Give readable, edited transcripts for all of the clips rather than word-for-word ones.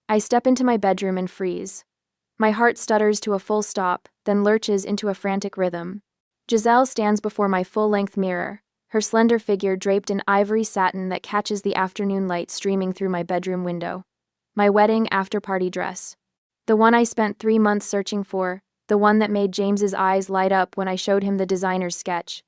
I step into my bedroom and freeze. My heart stutters to a full stop, then lurches into a frantic rhythm. Giselle stands before my full-length mirror, her slender figure draped in ivory satin that catches the afternoon light streaming through my bedroom window. My wedding after-party dress. The one I spent 3 months searching for, the one that made James's eyes light up when I showed him the designer's sketch.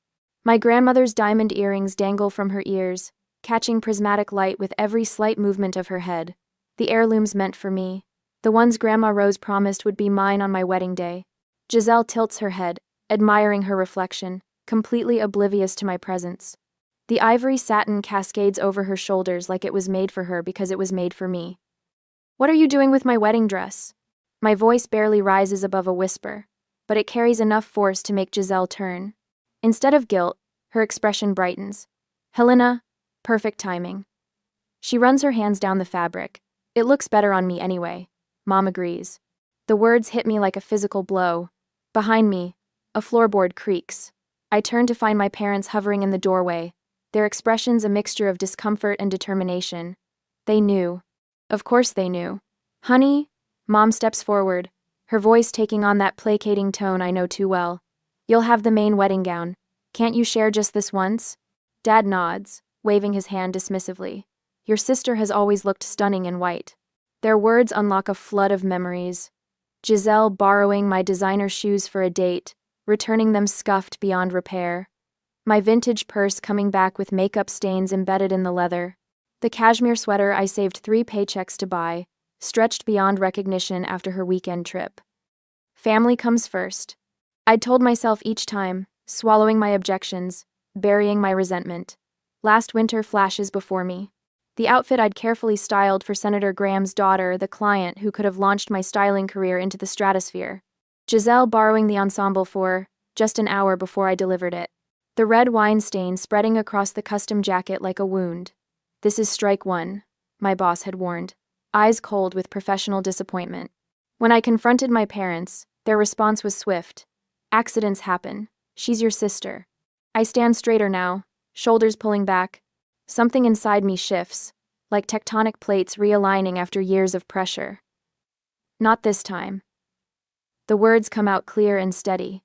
My grandmother's diamond earrings dangle from her ears, catching prismatic light with every slight movement of her head. The heirlooms meant for me. The ones Grandma Rose promised would be mine on my wedding day. Giselle tilts her head, admiring her reflection, completely oblivious to my presence. The ivory satin cascades over her shoulders like it was made for her because it was made for me. "What are you doing with my wedding dress?" My voice barely rises above a whisper, but it carries enough force to make Giselle turn. Instead of guilt, her expression brightens. "Helena, perfect timing." She runs her hands down the fabric. "It looks better on me anyway." Mom agrees. The words hit me like a physical blow. Behind me, a floorboard creaks. I turn to find my parents hovering in the doorway, their expressions a mixture of discomfort and determination. They knew. Of course they knew. "Honey," Mom steps forward, her voice taking on that placating tone I know too well. "You'll have the main wedding gown. Can't you share just this once?" Dad nods, waving his hand dismissively. "Your sister has always looked stunning in white." Their words unlock a flood of memories. Giselle borrowing my designer shoes for a date, returning them scuffed beyond repair. My vintage purse coming back with makeup stains embedded in the leather. The cashmere sweater I saved 3 paychecks to buy, stretched beyond recognition after her weekend trip. Family comes first. I'd told myself each time, swallowing my objections, burying my resentment. Last winter flashes before me. The outfit I'd carefully styled for Senator Graham's daughter, the client who could have launched my styling career into the stratosphere. Giselle borrowing the ensemble for just an hour before I delivered it. The red wine stain spreading across the custom jacket like a wound. "This is strike one," my boss had warned, eyes cold with professional disappointment. When I confronted my parents, their response was swift. "Accidents happen. She's your sister." I stand straighter now, shoulders pulling back. Something inside me shifts, like tectonic plates realigning after years of pressure. "Not this time." The words come out clear and steady.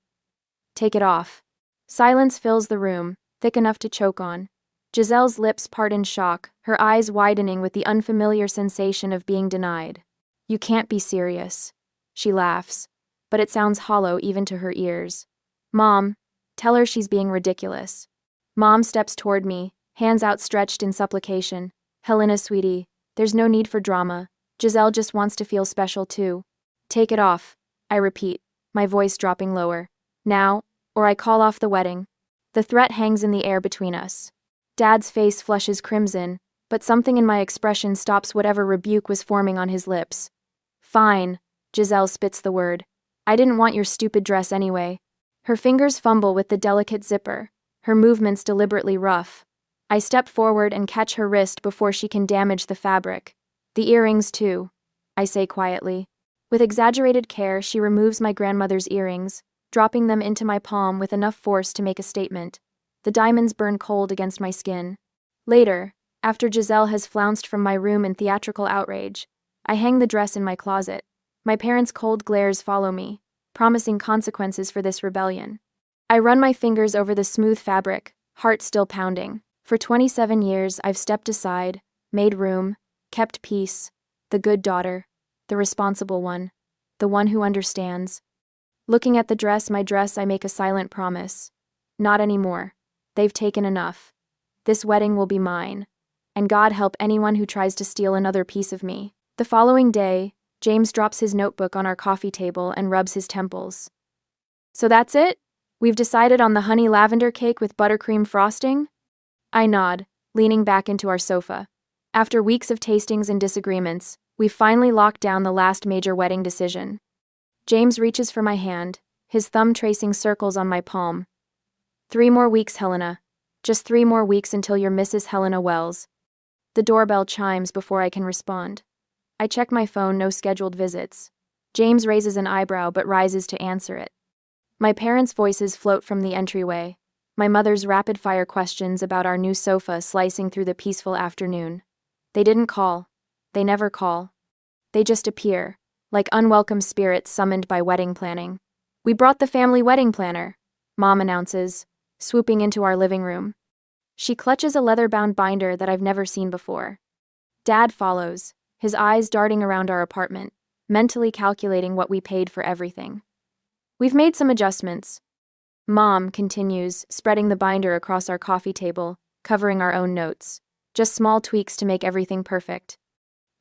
"Take it off." Silence fills the room, thick enough to choke on. Giselle's lips part in shock, her eyes widening with the unfamiliar sensation of being denied. "You can't be serious." She laughs, but it sounds hollow even to her ears. "Mom, tell her she's being ridiculous." Mom steps toward me, hands outstretched in supplication. "Helena, sweetie, there's no need for drama. Giselle just wants to feel special too." "Take it off," I repeat, my voice dropping lower. "Now, or I call off the wedding." The threat hangs in the air between us. Dad's face flushes crimson, but something in my expression stops whatever rebuke was forming on his lips. "Fine," Giselle spits the word. "I didn't want your stupid dress anyway." Her fingers fumble with the delicate zipper, her movements deliberately rough. I step forward and catch her wrist before she can damage the fabric. "The earrings, too," I say quietly. With exaggerated care, she removes my grandmother's earrings, dropping them into my palm with enough force to make a statement. The diamonds burn cold against my skin. Later, after Giselle has flounced from my room in theatrical outrage, I hang the dress in my closet. My parents' cold glares follow me, promising consequences for this rebellion. I run my fingers over the smooth fabric, heart still pounding. For 27 years, I've stepped aside, made room, kept peace, the good daughter, the responsible one, the one who understands. Looking at my dress, I make a silent promise. Not anymore. They've taken enough. This wedding will be mine. And God help anyone who tries to steal another piece of me. The following day, James drops his notebook on our coffee table and rubs his temples. "So that's it? We've decided on the honey lavender cake with buttercream frosting?" I nod, leaning back into our sofa. After weeks of tastings and disagreements, we've finally locked down the last major wedding decision. James reaches for my hand, his thumb tracing circles on my palm. 3 more weeks, Helena. Just 3 more weeks until you're Mrs. Helena Wells." The doorbell chimes before I can respond. I check my phone, no scheduled visits. James raises an eyebrow but rises to answer it. My parents' voices float from the entryway, my mother's rapid-fire questions about our new sofa slicing through the peaceful afternoon. They didn't call. They never call. They just appear, like unwelcome spirits summoned by wedding planning. "We brought the family wedding planner," Mom announces, swooping into our living room. She clutches a leather-bound binder that I've never seen before. Dad follows, his eyes darting around our apartment, mentally calculating what we paid for everything. "We've made some adjustments," Mom continues, spreading the binder across our coffee table, covering our own notes. "Just small tweaks to make everything perfect."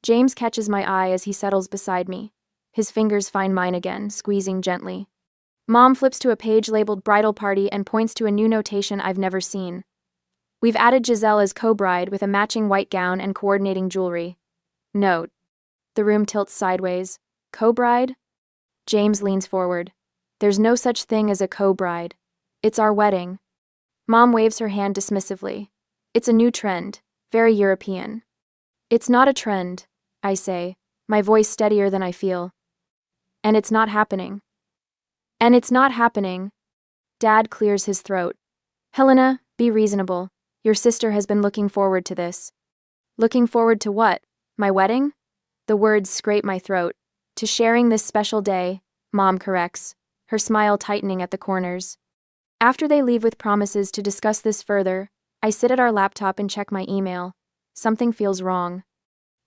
James catches my eye as he settles beside me. His fingers find mine again, squeezing gently. Mom flips to a page labeled Bridal Party and points to a new notation I've never seen. "We've added Giselle as co-bride with a matching white gown and coordinating jewelry." Note. The room tilts sideways. "Co-bride?" James leans forward. "There's no such thing as a co-bride. It's our wedding." Mom waves her hand dismissively. "It's a new trend, very European." "It's not a trend," I say, my voice steadier than I feel. "And it's not happening." "And it's not happening." Dad clears his throat. "Helena, be reasonable. Your sister has been looking forward to this." "Looking forward to what? My wedding?" The words scrape my throat. "To sharing this special day," Mom corrects, her smile tightening at the corners. After they leave with promises to discuss this further, I sit at our laptop and check my email. Something feels wrong.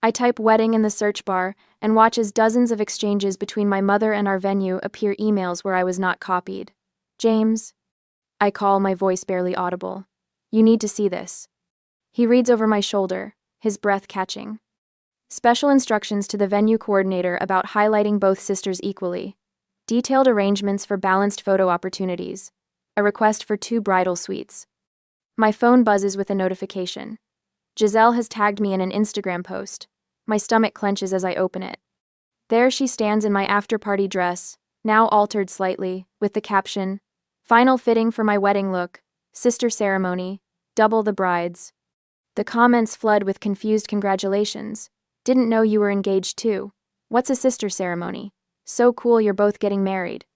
I type "wedding" in the search bar and watch as dozens of exchanges between my mother and our venue appear emails where I was not copied. "James?" I call, my voice barely audible. "You need to see this." He reads over my shoulder, his breath catching. Special instructions to the venue coordinator about highlighting both sisters equally. Detailed arrangements for balanced photo opportunities. A request for 2 bridal suites. My phone buzzes with a notification. Giselle has tagged me in an Instagram post. My stomach clenches as I open it. There she stands in my after-party dress, now altered slightly, with the caption, "Final fitting for my wedding look, sister ceremony, double the brides." The comments flood with confused congratulations. "Didn't know you were engaged too. What's a sister ceremony? So cool you're both getting married."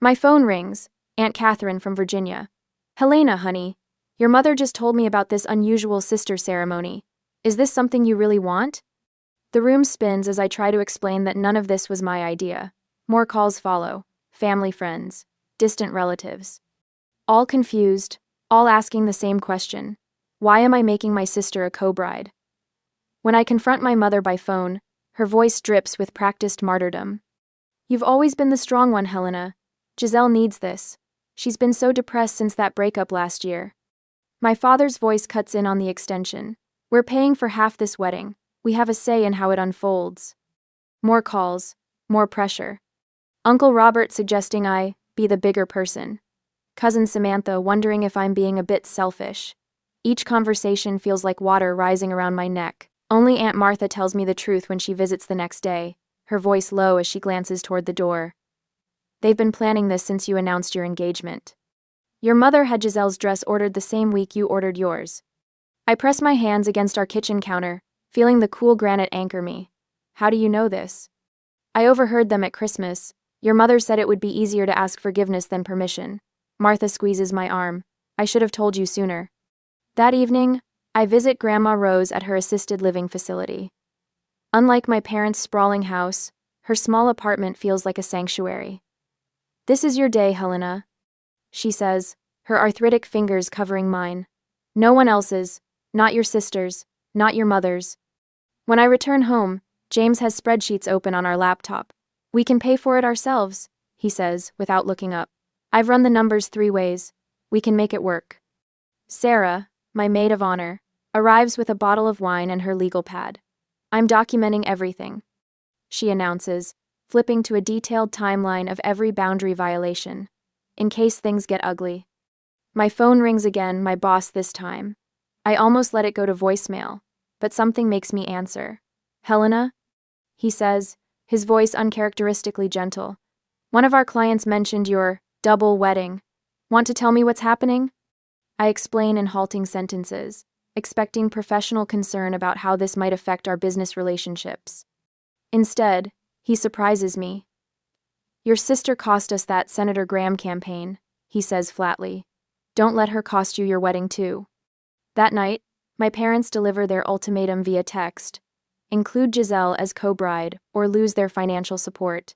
My phone rings, Aunt Catherine from Virginia. "Helena, honey, your mother just told me about this unusual sister ceremony. Is this something you really want?" The room spins as I try to explain that none of this was my idea. More calls follow, family friends, distant relatives. All confused, all asking the same question. Why am I making my sister a co-bride? When I confront my mother by phone, her voice drips with practiced martyrdom. "You've always been the strong one, Helena. Giselle needs this. She's been so depressed since that breakup last year." My father's voice cuts in on the extension. "We're paying for half this wedding. We have a say in how it unfolds." More calls, more pressure. Uncle Robert suggesting I be the bigger person. Cousin Samantha wondering if I'm being a bit selfish. Each conversation feels like water rising around my neck. Only Aunt Martha tells me the truth when she visits the next day, her voice low as she glances toward the door. "They've been planning this since you announced your engagement. Your mother had Giselle's dress ordered the same week you ordered yours." I press my hands against our kitchen counter, feeling the cool granite anchor me. "How do you know this?" "I overheard them at Christmas. Your mother said it would be easier to ask forgiveness than permission." Martha squeezes my arm. "I should have told you sooner." That evening, I visit Grandma Rose at her assisted living facility. Unlike my parents' sprawling house, her small apartment feels like a sanctuary. "This is your day, Helena," she says, her arthritic fingers covering mine. "No one else's, not your sister's, not your mother's." When I return home, James has spreadsheets open on our laptop. "We can pay for it ourselves," he says, without looking up. "I've run the numbers 3 ways. We can make it work." Sarah, my maid of honor, arrives with a bottle of wine and her legal pad. "I'm documenting everything," she announces, flipping to a detailed timeline of every boundary violation, in case things get ugly. My phone rings again, my boss this time. I almost let it go to voicemail, but something makes me answer. "Helena?" he says, his voice uncharacteristically gentle. "One of our clients mentioned your double wedding. Want to tell me what's happening?" I explain in halting sentences, expecting professional concern about how this might affect our business relationships. Instead, he surprises me. "Your sister cost us that Senator Graham campaign," he says flatly. "Don't let her cost you your wedding too." That night, my parents deliver their ultimatum via text. include Giselle as co-bride, or lose their financial support.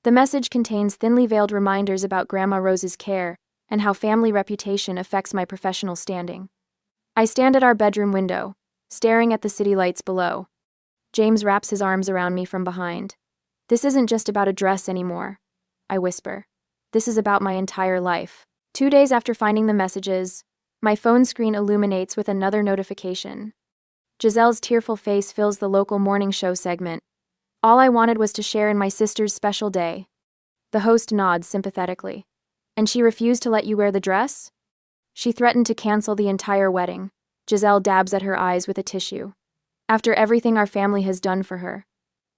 The message contains thinly veiled reminders about Grandma Rose's care and how family reputation affects my professional standing. I stand at our bedroom window, staring at the city lights below. James wraps his arms around me from behind. "This isn't just about a dress anymore," I whisper. "This is about my entire life." 2 days after finding the messages, my phone screen illuminates with another notification. Giselle's tearful face fills the local morning show segment. All I wanted was to share in my sister's special day. The host nods sympathetically. "And she refused to let you wear the dress?" "She threatened to cancel the entire wedding." Giselle dabs at her eyes with a tissue. "After everything our family has done for her."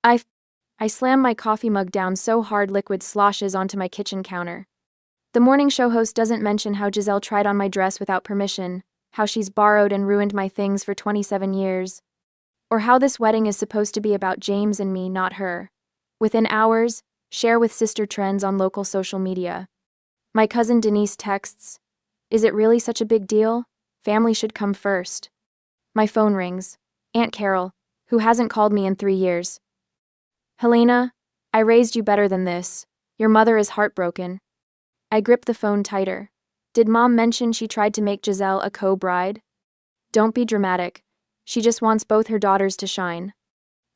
I slam my coffee mug down so hard liquid sloshes onto my kitchen counter. The morning show host doesn't mention how Giselle tried on my dress without permission, how she's borrowed and ruined my things for 27 years, or how this wedding is supposed to be about James and me, not her. Within hours, share with sister trends on local social media. My cousin Denise texts, "Is it really such a big deal? Family should come first." My phone rings. Aunt Carol, who hasn't called me in 3 years. "Helena, I raised you better than this. Your mother is heartbroken." I grip the phone tighter. Did Mom mention she tried to make Giselle a co-bride? Don't be dramatic. She just wants both her daughters to shine.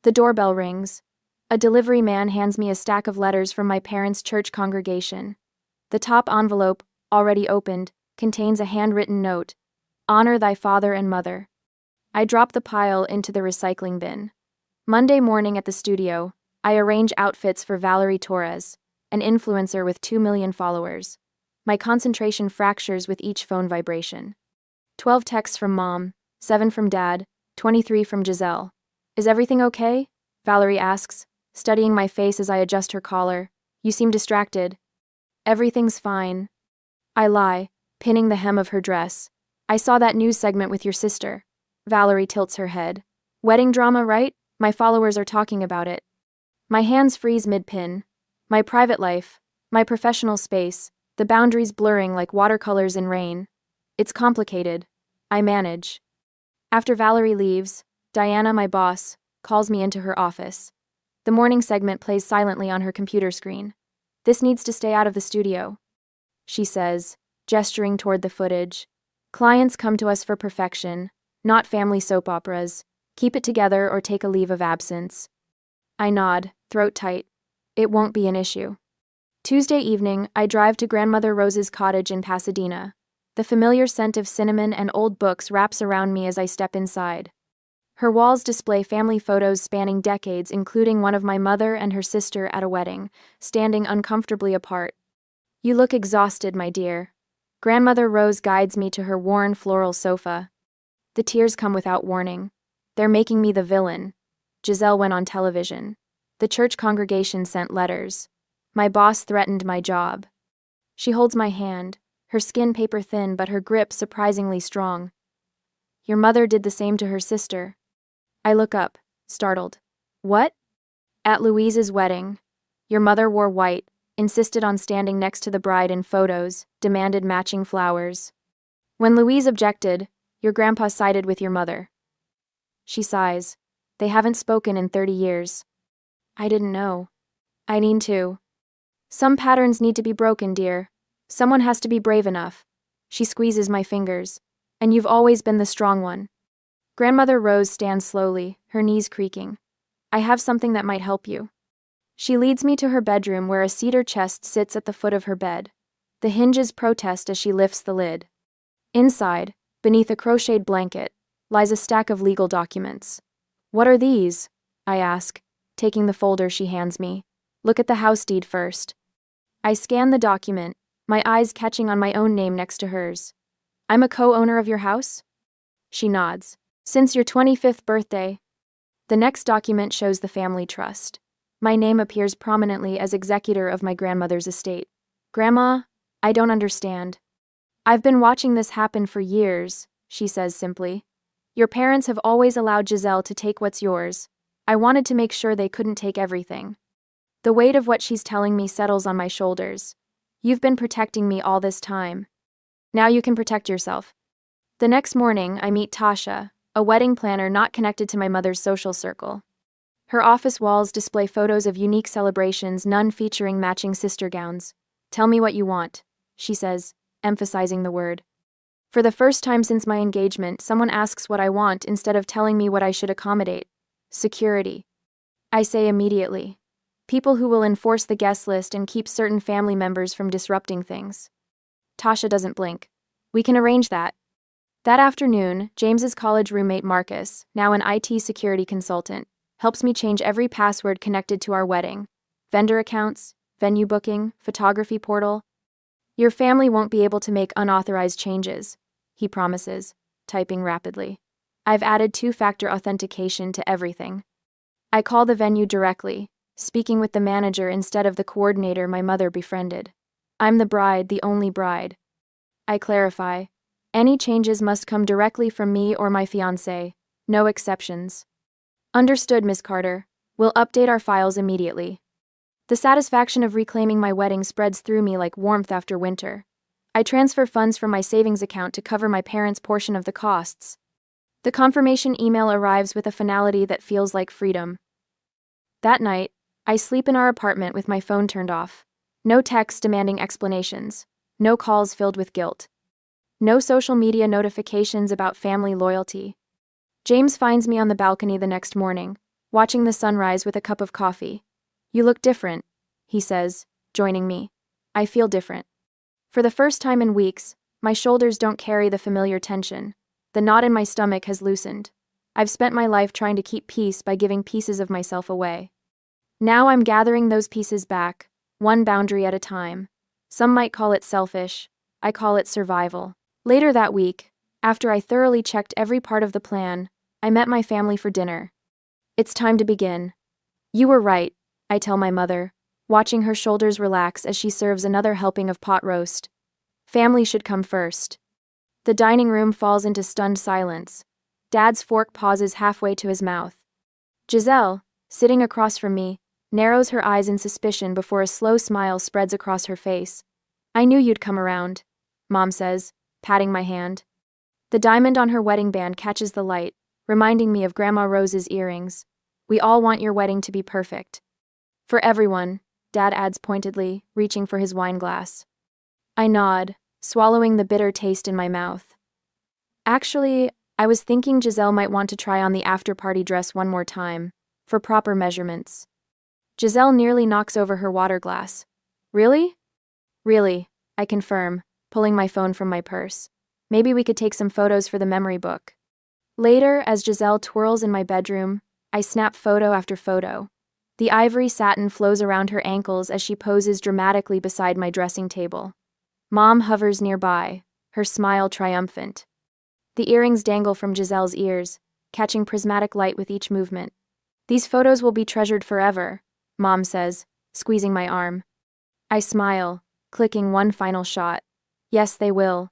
The doorbell rings. A delivery man hands me a stack of letters from my parents' church congregation. The top envelope, already opened, contains a handwritten note. "Honor thy father and mother." I drop the pile into the recycling bin. Monday morning at the studio, I arrange outfits for Valerie Torres, an influencer with 2 million followers. My concentration fractures with each phone vibration. 12 texts from Mom, 7 from Dad, 23 from Giselle. "Is everything okay?" Valerie asks, studying my face as I adjust her collar. "You seem distracted." "Everything's fine." I lie, pinning the hem of her dress. "I saw that news segment with your sister." Valerie tilts her head. "Wedding drama, right? My followers are talking about it." My hands freeze mid-pin. My private life, my professional space, the boundaries blurring like watercolors in rain. It's complicated. I manage. After Valerie leaves, Diana, my boss, calls me into her office. The morning segment plays silently on her computer screen. "This needs to stay out of the studio," she says, gesturing toward the footage. "Clients come to us for perfection, not family soap operas. Keep it together or take a leave of absence." I nod, throat tight. It won't be an issue. Tuesday evening, I drive to Grandmother Rose's cottage in Pasadena. The familiar scent of cinnamon and old books wraps around me as I step inside. Her walls display family photos spanning decades, including one of my mother and her sister at a wedding, standing uncomfortably apart. "You look exhausted, my dear." Grandmother Rose guides me to her worn floral sofa. The tears come without warning. "They're making me the villain." Giselle went on television. The church congregation sent letters. My boss threatened my job. She holds my hand, her skin paper thin but her grip surprisingly strong. "Your mother did the same to her sister." I look up, startled. "What?" "At Louise's wedding. Your mother wore white, insisted on standing next to the bride in photos, demanded matching flowers. When Louise objected, your grandpa sided with your mother." She sighs. "They haven't spoken in 30 years. "I didn't know." "I need to." "Some patterns need to be broken, dear. Someone has to be brave enough." She squeezes my fingers. "And you've always been the strong one." Grandmother Rose stands slowly, her knees creaking. "I have something that might help you." She leads me to her bedroom where a cedar chest sits at the foot of her bed. The hinges protest as she lifts the lid. Inside, beneath a crocheted blanket, lies a stack of legal documents. "What are these?" I ask, taking the folder she hands me. "Look at the house deed first." I scan the document, my eyes catching on my own name next to hers. "I'm a co-owner of your house?" She nods. "Since your 25th birthday." The next document shows the family trust. My name appears prominently as executor of my grandmother's estate. "Grandma, I don't understand." "I've been watching this happen for years," she says simply. "Your parents have always allowed Giselle to take what's yours. I wanted to make sure they couldn't take everything." The weight of what she's telling me settles on my shoulders. "You've been protecting me all this time. Now you can protect yourself." The next morning, I meet Tasha, a wedding planner not connected to my mother's social circle. Her office walls display photos of unique celebrations, none featuring matching sister gowns. "Tell me what you want," she says, emphasizing the word. For the first time since my engagement, someone asks what I want instead of telling me what I should accommodate. Security. I say immediately. People who will enforce the guest list and keep certain family members from disrupting things. Tasha doesn't blink. "We can arrange that." That afternoon, James's college roommate Marcus, now an IT security consultant, helps me change every password connected to our wedding. Vendor accounts, venue booking, photography portal. "Your family won't be able to make unauthorized changes," he promises, typing rapidly. "I've added two-factor authentication to everything." I call the venue directly, speaking with the manager instead of the coordinator my mother befriended. "I'm the bride, the only bride." I clarify. "Any changes must come directly from me or my fiancé. No exceptions." "Understood, Miss Carter. We'll update our files immediately." The satisfaction of reclaiming my wedding spreads through me like warmth after winter. I transfer funds from my savings account to cover my parents' portion of the costs. The confirmation email arrives with a finality that feels like freedom. That night, I sleep in our apartment with my phone turned off. No texts demanding explanations. No calls filled with guilt. No social media notifications about family loyalty. James finds me on the balcony the next morning, watching the sunrise with a cup of coffee. "You look different," he says, joining me. I feel different. For the first time in weeks, my shoulders don't carry the familiar tension. The knot in my stomach has loosened. I've spent my life trying to keep peace by giving pieces of myself away. Now I'm gathering those pieces back, one boundary at a time. Some might call it selfish. I call it survival. Later that week, after I thoroughly checked every part of the plan, I met my family for dinner. "It's time to begin." "You were right," I tell my mother, watching her shoulders relax as she serves another helping of pot roast. "Family should come first." The dining room falls into stunned silence. Dad's fork pauses halfway to his mouth. Giselle, sitting across from me, narrows her eyes in suspicion before a slow smile spreads across her face. "I knew you'd come around," Mom says, patting my hand. The diamond on her wedding band catches the light, reminding me of Grandma Rose's earrings. "We all want your wedding to be perfect." "For everyone," Dad adds pointedly, reaching for his wine glass. I nod, swallowing the bitter taste in my mouth. "Actually, I was thinking Giselle might want to try on the after-party dress one more time, for proper measurements." Giselle nearly knocks over her water glass. "Really?" "Really," I confirm, pulling my phone from my purse. "Maybe we could take some photos for the memory book." Later, as Giselle twirls in my bedroom, I snap photo after photo. The ivory satin flows around her ankles as she poses dramatically beside my dressing table. Mom hovers nearby, her smile triumphant. The earrings dangle from Giselle's ears, catching prismatic light with each movement. "These photos will be treasured forever," Mom says, squeezing my arm. I smile, clicking one final shot. Yes, they will.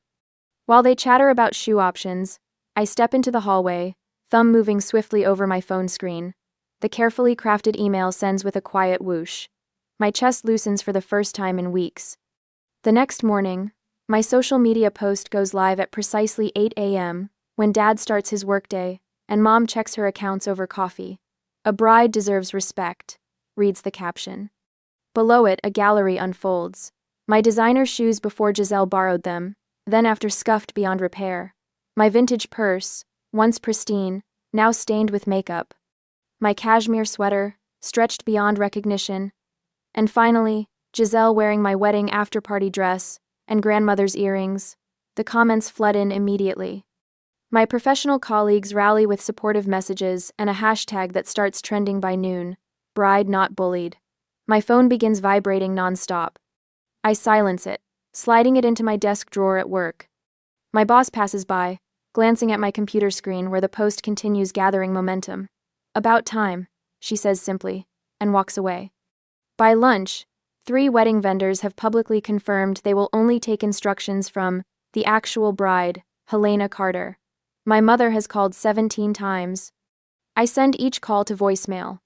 While they chatter about shoe options, I step into the hallway, thumb moving swiftly over my phone screen. The carefully crafted email sends with a quiet whoosh. My chest loosens for the first time in weeks. The next morning, my social media post goes live at precisely 8 a.m., when Dad starts his workday, and Mom checks her accounts over coffee. "A bride deserves respect," reads the caption. Below it, a gallery unfolds. My designer shoes before Giselle borrowed them, then after scuffed beyond repair. My vintage purse, once pristine, now stained with makeup. My cashmere sweater, stretched beyond recognition. And finally, Giselle wearing my wedding after-party dress, and grandmother's earrings. The comments flood in immediately. My professional colleagues rally with supportive messages and a hashtag that starts trending by noon. Bride not bullied. My phone begins vibrating non-stop. I silence it, sliding it into my desk drawer at work. My boss passes by, glancing at my computer screen where the post continues gathering momentum. "About time," she says simply, and walks away. By lunch, 3 wedding vendors have publicly confirmed they will only take instructions from the actual bride, Helena Carter. My mother has called 17 times. I send each call to voicemail.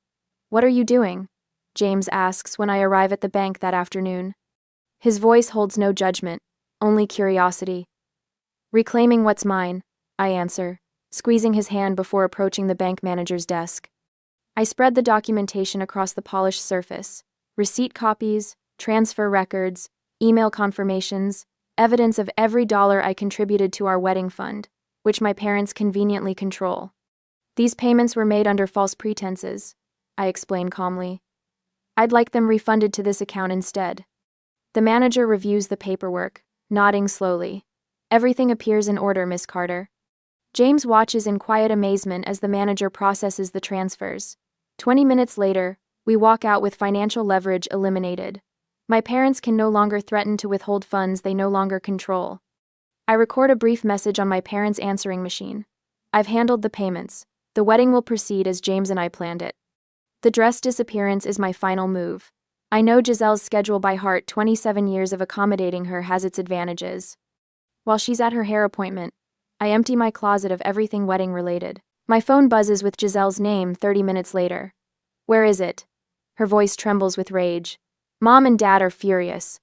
"What are you doing?" James asks when I arrive at the bank that afternoon. His voice holds no judgment, only curiosity. "Reclaiming what's mine," I answer, squeezing his hand before approaching the bank manager's desk. I spread the documentation across the polished surface: receipt copies, transfer records, email confirmations, evidence of every dollar I contributed to our wedding fund, which my parents conveniently control. These payments were made under false pretenses, I explained calmly. I'd like them refunded to this account instead. The manager reviews the paperwork, nodding slowly. Everything appears in order, Miss Carter. James watches in quiet amazement as the manager processes the transfers. 20 minutes later, we walk out with financial leverage eliminated. My parents can no longer threaten to withhold funds they no longer control. I record a brief message on my parents' answering machine. I've handled the payments. The wedding will proceed as James and I planned it. The dress disappearance is my final move. I know Giselle's schedule by heart. 27 years of accommodating her has its advantages. While she's at her hair appointment, I empty my closet of everything wedding-related. My phone buzzes with Giselle's name 30 minutes later. Where is it? Her voice trembles with rage. Mom and Dad are furious.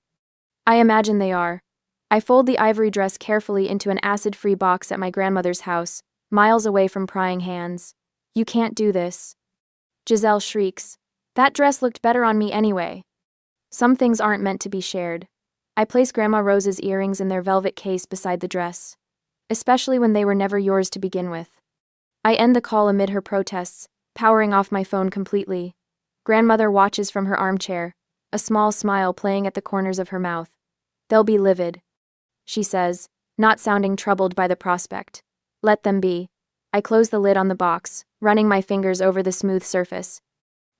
I imagine they are. I fold the ivory dress carefully into an acid-free box at my grandmother's house, miles away from prying hands. You can't do this. Giselle shrieks. That dress looked better on me anyway. Some things aren't meant to be shared. I place Grandma Rose's earrings in their velvet case beside the dress, especially when they were never yours to begin with. I end the call amid her protests, powering off my phone completely. Grandmother watches from her armchair, a small smile playing at the corners of her mouth. They'll be livid, she says, not sounding troubled by the prospect. Let them be. I close the lid on the box, running my fingers over the smooth surface.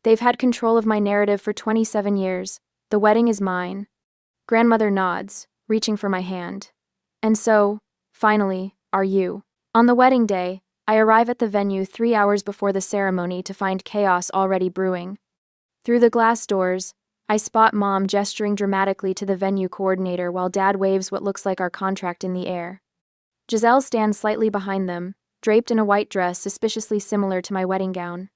They've had control of my narrative for 27 years. The wedding is mine. Grandmother nods, reaching for my hand. And so, finally, are you. On the wedding day, I arrive at the venue 3 hours before the ceremony to find chaos already brewing. Through the glass doors, I spot Mom gesturing dramatically to the venue coordinator while Dad waves what looks like our contract in the air. Giselle stands slightly behind them, draped in a white dress suspiciously similar to my wedding gown.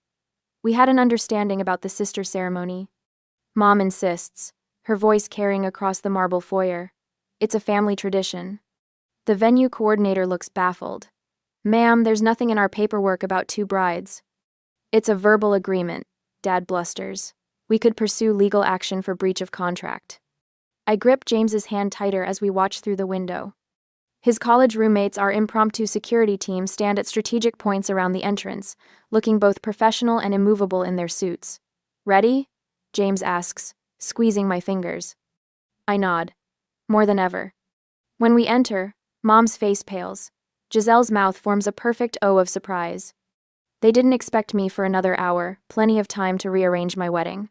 We had an understanding about the sister ceremony. Mom insists, her voice carrying across the marble foyer. It's a family tradition. The venue coordinator looks baffled. Ma'am, there's nothing in our paperwork about 2 brides. It's a verbal agreement, Dad blusters. We could pursue legal action for breach of contract. I grip James's hand tighter as we watch through the window. His college roommates, our impromptu security team, stand at strategic points around the entrance, looking both professional and immovable in their suits. Ready? James asks, squeezing my fingers. I nod. More than ever. When we enter, Mom's face pales. Giselle's mouth forms a perfect O of surprise. They didn't expect me for another hour, plenty of time to rearrange my wedding.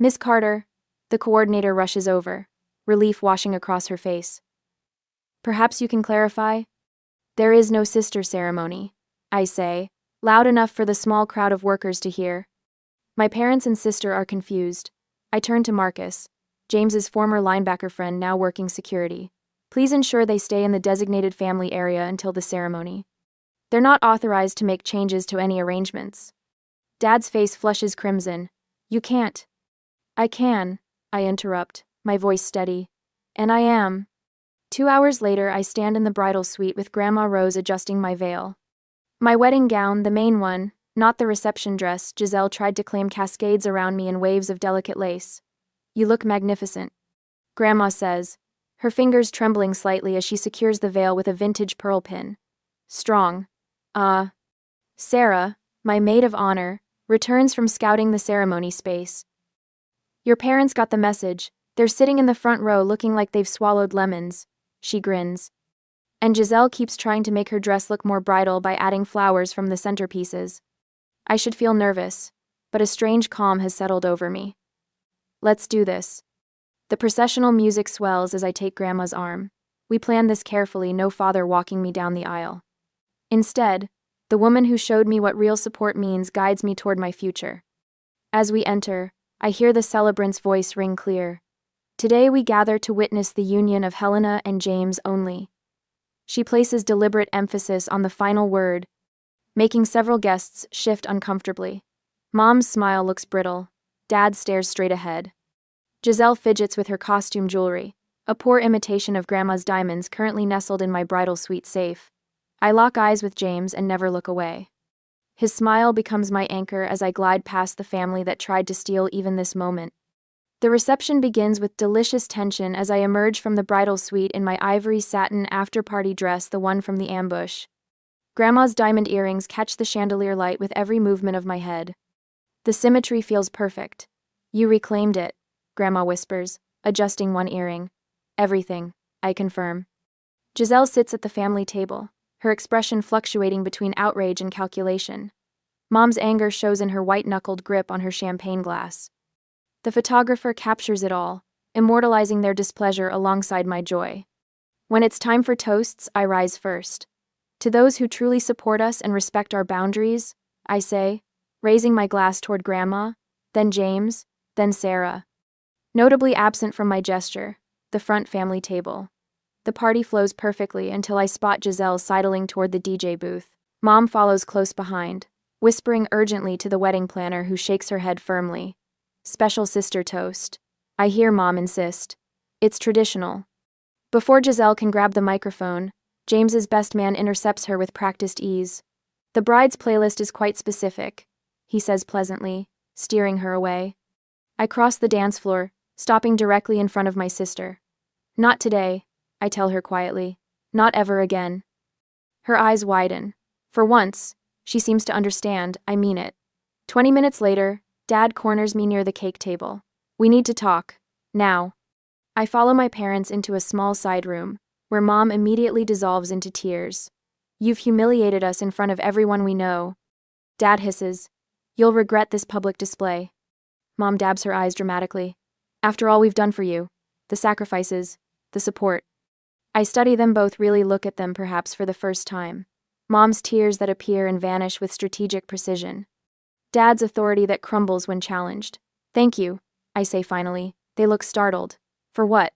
Miss Carter, the coordinator rushes over, relief washing across her face. Perhaps you can clarify? There is no sister ceremony, I say, loud enough for the small crowd of workers to hear. My parents and sister are confused. I turn to Marcus, James's former linebacker friend now working security. Please ensure they stay in the designated family area until the ceremony. They're not authorized to make changes to any arrangements. Dad's face flushes crimson. You can't. I can, I interrupt, my voice steady. And I am. 2 hours later, I stand in the bridal suite with Grandma Rose adjusting my veil. My wedding gown, the main one, not the reception dress, Giselle tried to claim, cascades around me in waves of delicate lace. You look magnificent, Grandma says, her fingers trembling slightly as she secures the veil with a vintage pearl pin. Strong. Sarah, my maid of honor, returns from scouting the ceremony space. Your parents got the message. They're sitting in the front row looking like they've swallowed lemons. She grins. And Giselle keeps trying to make her dress look more bridal by adding flowers from the centerpieces. I should feel nervous, but a strange calm has settled over me. Let's do this. The processional music swells as I take Grandma's arm. We planned this carefully, no father walking me down the aisle. Instead, the woman who showed me what real support means guides me toward my future. As we enter, I hear the celebrant's voice ring clear. Today we gather to witness the union of Helena and James only. She places deliberate emphasis on the final word, making several guests shift uncomfortably. Mom's smile looks brittle. Dad stares straight ahead. Giselle fidgets with her costume jewelry, a poor imitation of Grandma's diamonds currently nestled in my bridal suite safe. I lock eyes with James and never look away. His smile becomes my anchor as I glide past the family that tried to steal even this moment. The reception begins with delicious tension as I emerge from the bridal suite in my ivory satin after-party dress, the one from the ambush. Grandma's diamond earrings catch the chandelier light with every movement of my head. The symmetry feels perfect. You reclaimed it, Grandma whispers, adjusting one earring. Everything, I confirm. Giselle sits at the family table, her expression fluctuating between outrage and calculation. Mom's anger shows in her white-knuckled grip on her champagne glass. The photographer captures it all, immortalizing their displeasure alongside my joy. When it's time for toasts, I rise first. To those who truly support us and respect our boundaries, I say, raising my glass toward Grandma, then James, then Sarah. Notably absent from my gesture, the front family table. The party flows perfectly until I spot Giselle sidling toward the DJ booth. Mom follows close behind, whispering urgently to the wedding planner who shakes her head firmly. Special sister toast. I hear Mom insist. It's traditional. Before Giselle can grab the microphone, James's best man intercepts her with practiced ease. The bride's playlist is quite specific, he says pleasantly, steering her away. I cross the dance floor, stopping directly in front of my sister. Not today, I tell her quietly. Not ever again. Her eyes widen. For once, she seems to understand, I mean it. 20 minutes later, Dad corners me near the cake table. We need to talk. Now. I follow my parents into a small side room, where Mom immediately dissolves into tears. You've humiliated us in front of everyone we know. Dad hisses. You'll regret this public display. Mom dabs her eyes dramatically. After all we've done for you, the sacrifices, the support. I study them both, really look at them perhaps for the first time. Mom's tears that appear and vanish with strategic precision. Dad's authority that crumbles when challenged. Thank you, I say finally. They look startled. For what?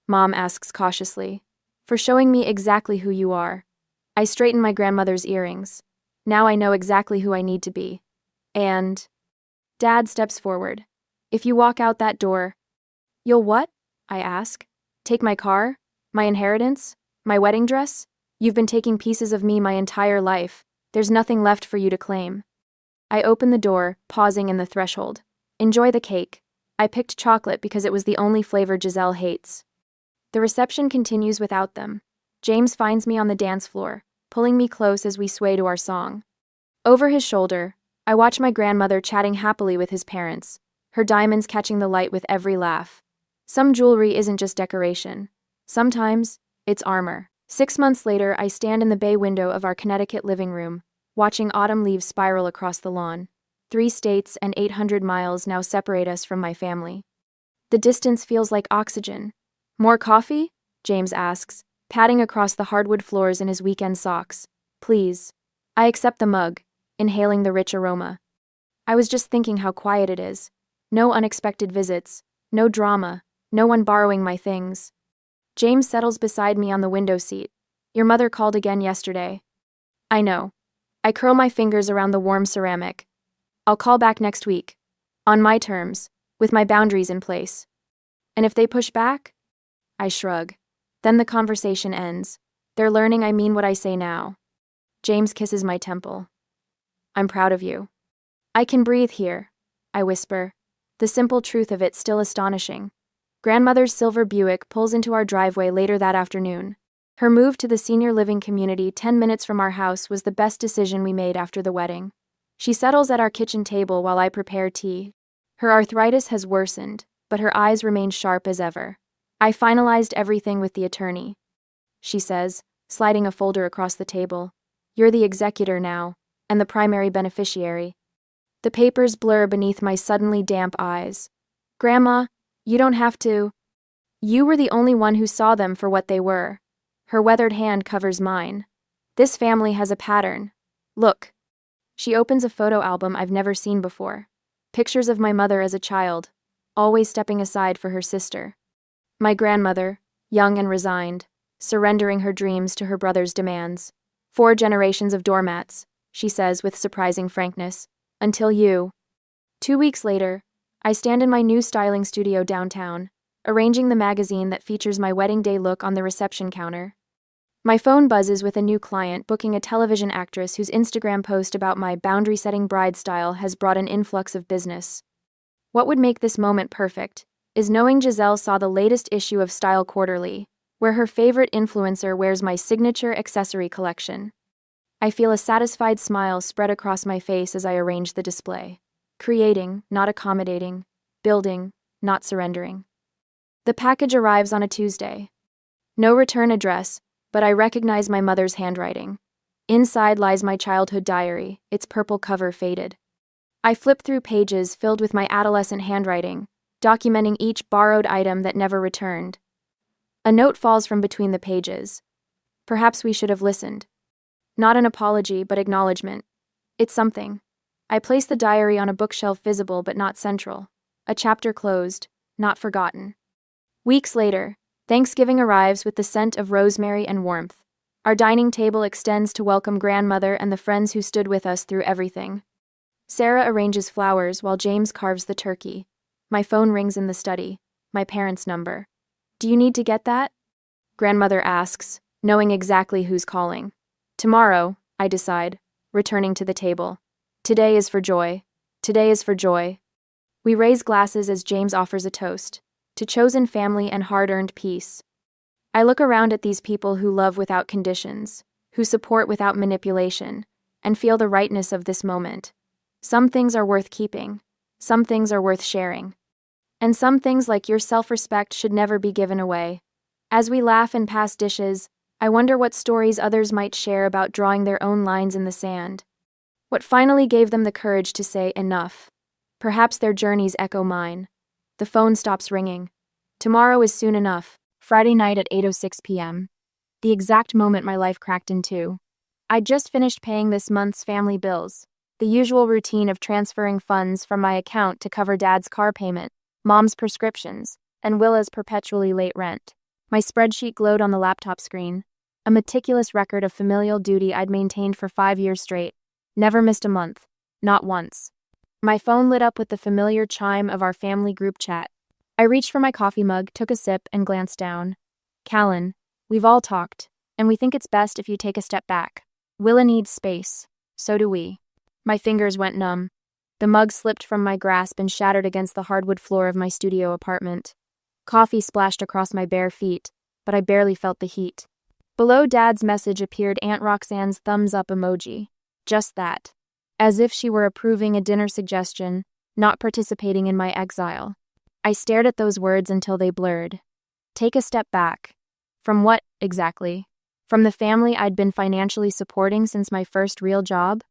Mom asks cautiously. For showing me exactly who you are. I straighten my grandmother's earrings. Now I know exactly who I need to be. And... Dad steps forward. If you walk out that door... You'll what? I ask. Take my car? My inheritance? My wedding dress? You've been taking pieces of me my entire life. There's nothing left for you to claim. I open the door, pausing in the threshold. Enjoy the cake. I picked chocolate because it was the only flavor Giselle hates. The reception continues without them. James finds me on the dance floor, pulling me close as we sway to our song. Over his shoulder, I watch my grandmother chatting happily with his parents, her diamonds catching the light with every laugh. Some jewelry isn't just decoration. Sometimes, it's armor. 6 months later, I stand in the bay window of our Connecticut living room, watching autumn leaves spiral across the lawn. 3 states and 800 miles now separate us from my family. The distance feels like oxygen. More coffee? James asks, patting across the hardwood floors in his weekend socks. Please. I accept the mug, inhaling the rich aroma. I was just thinking how quiet it is. No unexpected visits, no drama, no one borrowing my things. James settles beside me on the window seat. Your mother called again yesterday. I know. I curl my fingers around the warm ceramic. I'll call back next week. On my terms, with my boundaries in place. And if they push back? I shrug. Then the conversation ends. They're learning I mean what I say now. James kisses my temple. I'm proud of you. I can breathe here, I whisper, the simple truth of it still astonishing. Grandmother's silver Buick pulls into our driveway later that afternoon. Her move to the senior living community 10 minutes from our house was the best decision we made after the wedding. She settles at our kitchen table while I prepare tea. Her arthritis has worsened, but her eyes remain sharp as ever. I finalized everything with the attorney, she says, sliding a folder across the table. You're the executor now, and the primary beneficiary. The papers blur beneath my suddenly damp eyes. Grandma, you don't have to. You were the only one who saw them for what they were. Her weathered hand covers mine. This family has a pattern. Look. She opens a photo album I've never seen before. Pictures of my mother as a child, always stepping aside for her sister. My grandmother, young and resigned, surrendering her dreams to her brother's demands. 4 generations of doormats, she says with surprising frankness. Until you. 2 weeks later, I stand in my new styling studio downtown, arranging the magazine that features my wedding day look on the reception counter. My phone buzzes with a new client booking a television actress whose Instagram post about my boundary-setting bride style has brought an influx of business. What would make this moment perfect is knowing Giselle saw the latest issue of Style Quarterly, where her favorite influencer wears my signature accessory collection. I feel a satisfied smile spread across my face as I arrange the display. Creating, not accommodating. Building, not surrendering. The package arrives on a Tuesday. No return address, but I recognize my mother's handwriting. Inside lies my childhood diary, its purple cover faded. I flip through pages filled with my adolescent handwriting, documenting each borrowed item that never returned. A note falls from between the pages. Perhaps we should have listened. Not an apology, but acknowledgement. It's something. I place the diary on a bookshelf visible but not central. A chapter closed, not forgotten. Weeks later, Thanksgiving arrives with the scent of rosemary and warmth. Our dining table extends to welcome grandmother and the friends who stood with us through everything. Sarah arranges flowers while James carves the turkey. My phone rings in the study. My parents' number. "Do you need to get that?" Grandmother asks, knowing exactly who's calling. "Tomorrow," I decide, returning to the table. Today is for joy. Today is for joy. We raise glasses as James offers a toast. To chosen family and hard-earned peace. I look around at these people who love without conditions, who support without manipulation, and feel the rightness of this moment. Some things are worth keeping. Some things are worth sharing. And some things like your self-respect should never be given away. As we laugh and pass dishes, I wonder what stories others might share about drawing their own lines in the sand. What finally gave them the courage to say enough? Perhaps their journeys echo mine. The phone stops ringing. Tomorrow is soon enough. Friday night at 8:06 p.m. The exact moment my life cracked in two. I'd just finished paying this month's family bills. The usual routine of transferring funds from my account to cover Dad's car payment, Mom's prescriptions, and Willa's perpetually late rent. My spreadsheet glowed on the laptop screen. A meticulous record of familial duty I'd maintained for 5 years straight. Never missed a month. Not once. My phone lit up with the familiar chime of our family group chat. I reached for my coffee mug, took a sip, and glanced down. "Callan, we've all talked, and we think it's best if you take a step back. Willa needs space. So do we." My fingers went numb. The mug slipped from my grasp and shattered against the hardwood floor of my studio apartment. Coffee splashed across my bare feet, but I barely felt the heat. Below Dad's message appeared Aunt Roxanne's thumbs-up emoji. Just that. As if she were approving a dinner suggestion, not participating in my exile. I stared at those words until they blurred. Take a step back. From what, exactly? From the family I'd been financially supporting since my first real job?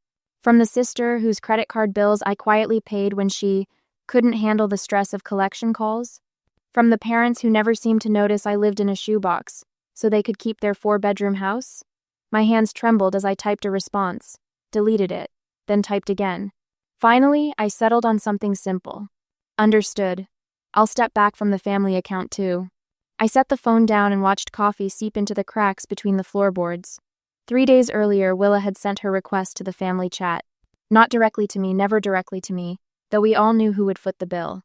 From the sister whose credit card bills I quietly paid when she couldn't handle the stress of collection calls? From the parents who never seemed to notice I lived in a shoebox, so they could keep their 4-bedroom house? My hands trembled as I typed a response, deleted it, then typed again. Finally, I settled on something simple. Understood. I'll step back from the family account too. I set the phone down and watched coffee seep into the cracks between the floorboards. 3 days earlier, Willa had sent her request to the family chat. Not directly to me, never directly to me, though we all knew who would foot the bill.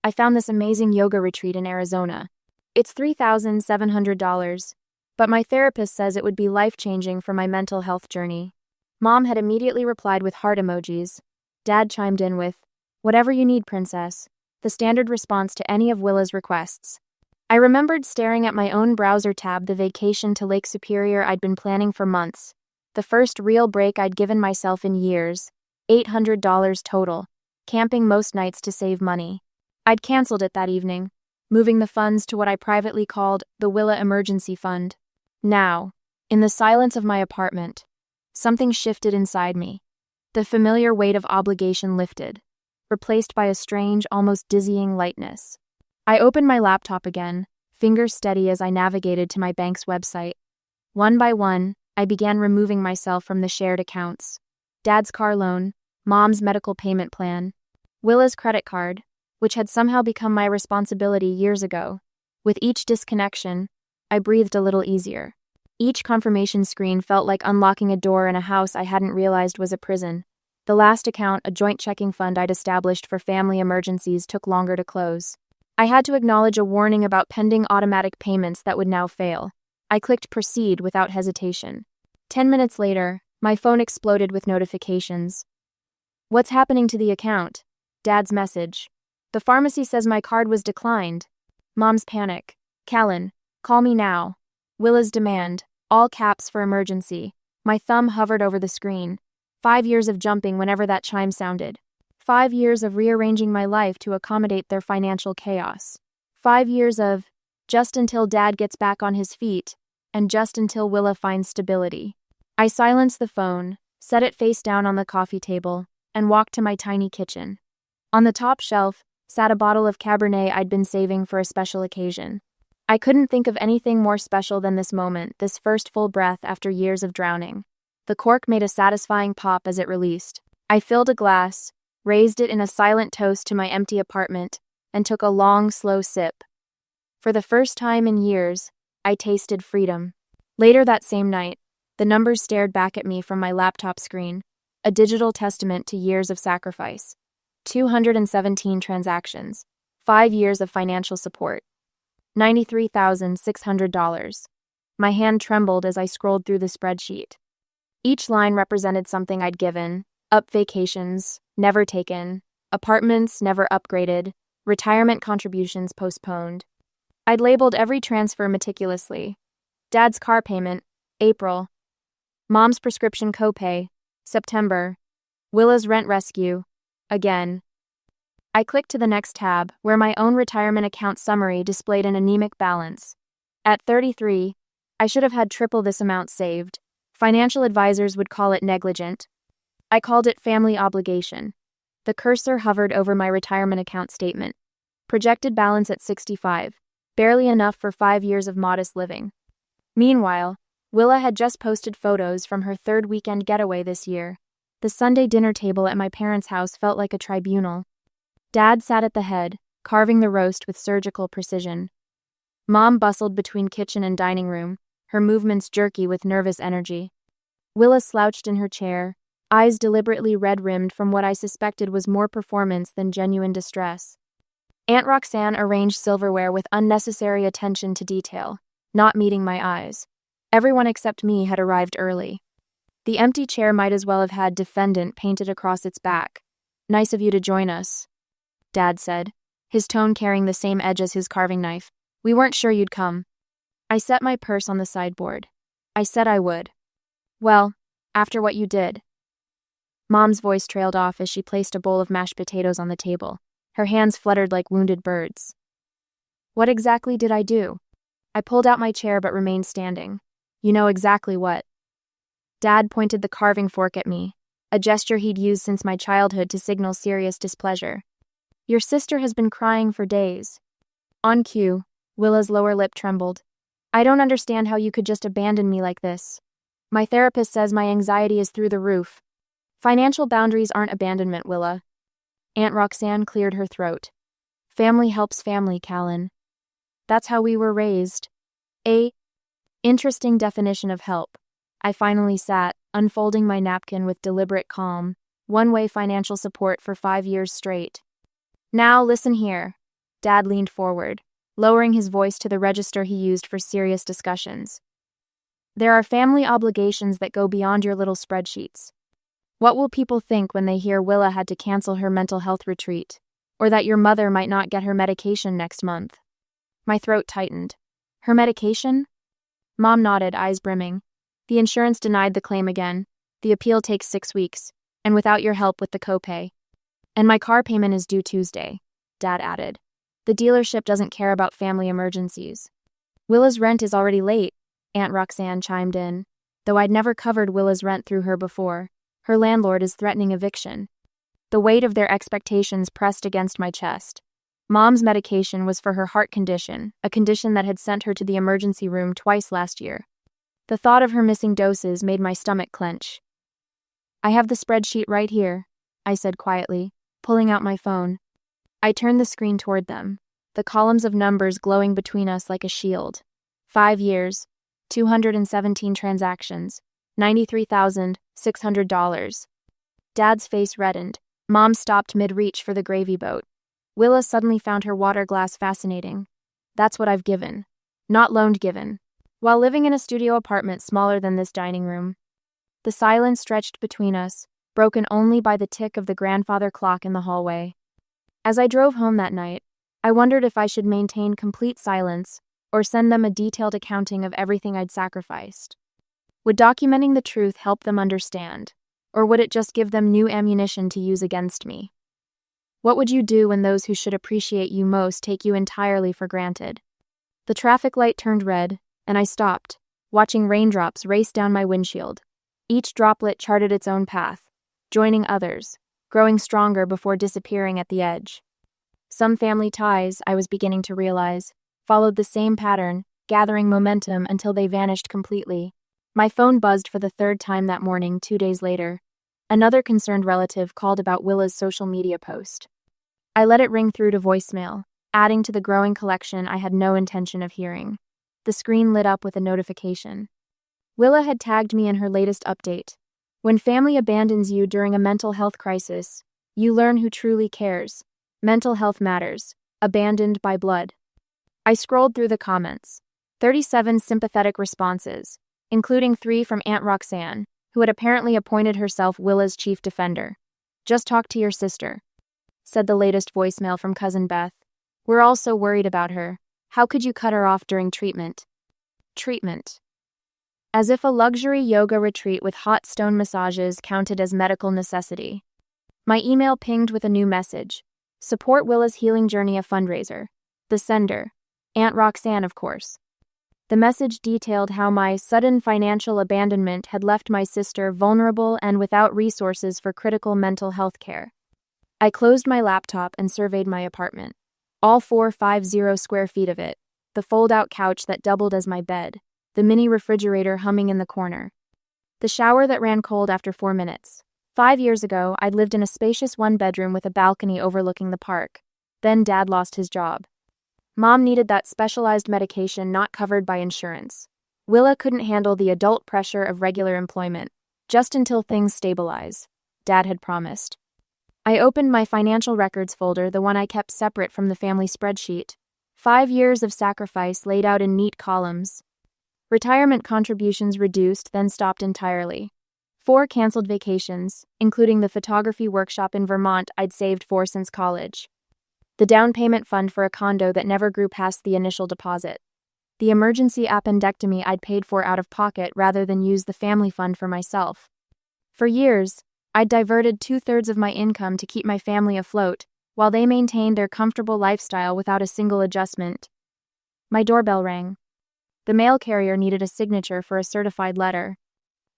I found this amazing yoga retreat in Arizona. It's $3,700, but my therapist says it would be life-changing for my mental health journey. Mom had immediately replied with heart emojis. Dad chimed in with, "Whatever you need, princess," the standard response to any of Willa's requests. I remembered staring at my own browser tab the vacation to Lake Superior I'd been planning for months. The first real break I'd given myself in years. $800 total. Camping most nights to save money. I'd canceled it that evening, moving the funds to what I privately called the Willa Emergency Fund. Now, in the silence of my apartment, something shifted inside me. The familiar weight of obligation lifted, replaced by a strange, almost dizzying lightness. I opened my laptop again, fingers steady as I navigated to my bank's website. One by one, I began removing myself from the shared accounts. Dad's car loan, Mom's medical payment plan, Willa's credit card, which had somehow become my responsibility years ago. With each disconnection, I breathed a little easier. Each confirmation screen felt like unlocking a door in a house I hadn't realized was a prison. The last account, a joint checking fund I'd established for family emergencies, took longer to close. I had to acknowledge a warning about pending automatic payments that would now fail. I clicked proceed without hesitation. 10 minutes later, my phone exploded with notifications. What's happening to the account? Dad's message. The pharmacy says my card was declined. Mom's panic. Callan, call me now. Willa's demand, all caps for emergency. My thumb hovered over the screen. 5 years of jumping whenever that chime sounded. 5 years of rearranging my life to accommodate their financial chaos. 5 years of just until Dad gets back on his feet, and just until Willa finds stability. I silenced the phone, set it face down on the coffee table, and walked to my tiny kitchen. On the top shelf sat a bottle of Cabernet I'd been saving for a special occasion. I couldn't think of anything more special than this moment, this first full breath after years of drowning. The cork made a satisfying pop as it released. I filled a glass, raised it in a silent toast to my empty apartment, and took a long, slow sip. For the first time in years, I tasted freedom. Later that same night, the numbers stared back at me from my laptop screen, a digital testament to years of sacrifice. 217 transactions, 5 years of financial support. $93,600. My hand trembled as I scrolled through the spreadsheet. Each line represented something I'd given: up vacations, never taken; apartments, never upgraded; retirement contributions postponed. I'd labeled every transfer meticulously. Dad's car payment, April. Mom's prescription copay, September. Willa's rent rescue, again. I clicked to the next tab, where my own retirement account summary displayed an anemic balance. At 33, I should have had triple this amount saved. Financial advisors would call it negligent. I called it family obligation. The cursor hovered over my retirement account statement. Projected balance at 65, barely enough for 5 years of modest living. Meanwhile, Willa had just posted photos from her third weekend getaway this year. The Sunday dinner table at my parents' house felt like a tribunal. Dad sat at the head, carving the roast with surgical precision. Mom bustled between kitchen and dining room, her movements jerky with nervous energy. Willa slouched in her chair, eyes deliberately red-rimmed from what I suspected was more performance than genuine distress. Aunt Roxanne arranged silverware with unnecessary attention to detail, not meeting my eyes. Everyone except me had arrived early. The empty chair might as well have had defendant painted across its back. Nice of you to join us, Dad said, his tone carrying the same edge as his carving knife. We weren't sure you'd come. I set my purse on the sideboard. I said I would. Well, after what you did. Mom's voice trailed off as she placed a bowl of mashed potatoes on the table. Her hands fluttered like wounded birds. What exactly did I do? I pulled out my chair but remained standing. You know exactly what. Dad pointed the carving fork at me, a gesture he'd used since my childhood to signal serious displeasure. Your sister has been crying for days. On cue, Willa's lower lip trembled. I don't understand how you could just abandon me like this. My therapist says my anxiety is through the roof. Financial boundaries aren't abandonment, Willa. Aunt Roxanne cleared her throat. Family helps family, Callan. That's how we were raised. Interesting definition of help. I finally sat, unfolding my napkin with deliberate calm. One-way financial support for 5 years straight. Now listen here. Dad leaned forward, lowering his voice to the register he used for serious discussions. There are family obligations that go beyond your little spreadsheets. What will people think when they hear Willa had to cancel her mental health retreat, or that your mother might not get her medication next month? My throat tightened. Her medication? Mom nodded, eyes brimming. The insurance denied the claim again. The appeal takes 6 weeks, and without your help with the copay. And my car payment is due Tuesday, Dad added. The dealership doesn't care about family emergencies. Willa's rent is already late, Aunt Roxanne chimed in. Though I'd never covered Willa's rent through her before, her landlord is threatening eviction. The weight of their expectations pressed against my chest. Mom's medication was for her heart condition, a condition that had sent her to the emergency room twice last year. The thought of her missing doses made my stomach clench. I have the spreadsheet right here, I said quietly, pulling out my phone. I turned the screen toward them, the columns of numbers glowing between us like a shield. 5 years, 217 transactions, $93,600. Dad's face reddened. Mom stopped mid-reach for the gravy boat. Willa suddenly found her water glass fascinating. That's what I've given. Not loaned given. while living in a studio apartment smaller than this dining room. The silence stretched between us, broken only by the tick of the grandfather clock in the hallway. As I drove home that night, I wondered if I should maintain complete silence or send them a detailed accounting of everything I'd sacrificed. Would documenting the truth help them understand, or would it just give them new ammunition to use against me? What would you do when those who should appreciate you most take you entirely for granted? The traffic light turned red, and I stopped, watching raindrops race down my windshield. Each droplet charted its own path, joining others, growing stronger before disappearing at the edge. Some family ties, I was beginning to realize, followed the same pattern, gathering momentum until they vanished completely. My phone buzzed for the third time that morning 2 days later. Another concerned relative called about Willa's social media post. I let it ring through to voicemail, adding to the growing collection I had no intention of hearing. The screen lit up with a notification. Willa had tagged me in her latest update. When family abandons you during a mental health crisis, you learn who truly cares. Mental health matters. Abandoned by blood. I scrolled through the comments. 37 sympathetic responses, including 3 from Aunt Roxanne, who had apparently appointed herself Willa's chief defender. "Just talk to your sister," said the latest voicemail from Cousin Beth. "We're all so worried about her. How could you cut her off during treatment?" Treatment. As if a luxury yoga retreat with hot stone massages counted as medical necessity. My email pinged with a new message. Support Willa's healing journey, a fundraiser. The sender. Aunt Roxanne, of course. The message detailed how my sudden financial abandonment had left my sister vulnerable and without resources for critical mental health care. I closed my laptop and surveyed my apartment. All 450 square feet of it, the fold-out couch that doubled as my bed, the mini refrigerator humming in the corner. The shower that ran cold after 4 minutes. 5 years ago, I'd lived in a spacious one-bedroom with a balcony overlooking the park. Then Dad lost his job. Mom needed that specialized medication not covered by insurance. Willa couldn't handle the adult pressure of regular employment, just until things stabilize, Dad had promised. I opened my financial records folder, the one I kept separate from the family spreadsheet. 5 years of sacrifice laid out in neat columns. Retirement contributions reduced, then stopped entirely. 4 canceled vacations, including the photography workshop in Vermont I'd saved for since college. The down payment fund for a condo that never grew past the initial deposit. The emergency appendectomy I'd paid for out of pocket rather than use the family fund for myself. For years, I'd diverted 2/3 of my income to keep my family afloat, while they maintained their comfortable lifestyle without a single adjustment. My doorbell rang. The mail carrier needed a signature for a certified letter.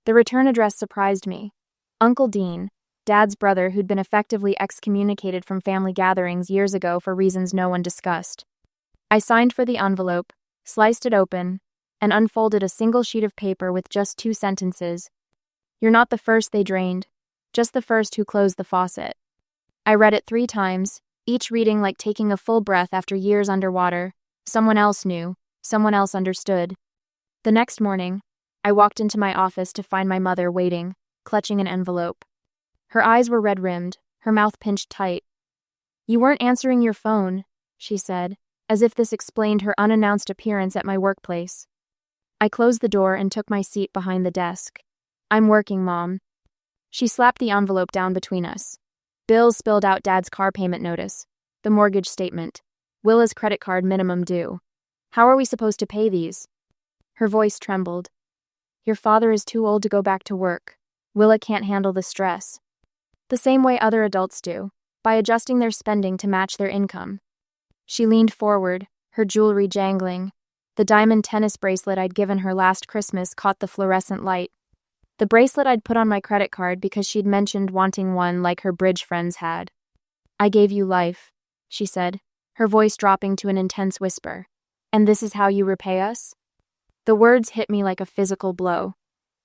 The return address surprised me. Uncle Dean, Dad's brother who'd been effectively excommunicated from family gatherings years ago for reasons no one discussed. I signed for the envelope, sliced it open, and unfolded a single sheet of paper with just 2 sentences. "You're not the first they drained, just the first who closed the faucet." I read it 3 times, each reading like taking a full breath after years underwater. Someone else knew, someone else understood. The next morning, I walked into my office to find my mother waiting, clutching an envelope. Her eyes were red-rimmed, her mouth pinched tight. "You weren't answering your phone," she said, as if this explained her unannounced appearance at my workplace. I closed the door and took my seat behind the desk. "I'm working, Mom." She slapped the envelope down between us. Bills spilled out: Dad's car payment notice, the mortgage statement, Willa's credit card minimum due. "How are we supposed to pay these?" Her voice trembled. "Your father is too old to go back to work. Willa can't handle the stress. The same way other adults do, by adjusting their spending to match their income." She leaned forward, her jewelry jangling. The diamond tennis bracelet I'd given her last Christmas caught the fluorescent light. The bracelet I'd put on my credit card because she'd mentioned wanting one like her bridge friends had. "I gave you life," she said, her voice dropping to an intense whisper. "And this is how you repay us?" The words hit me like a physical blow.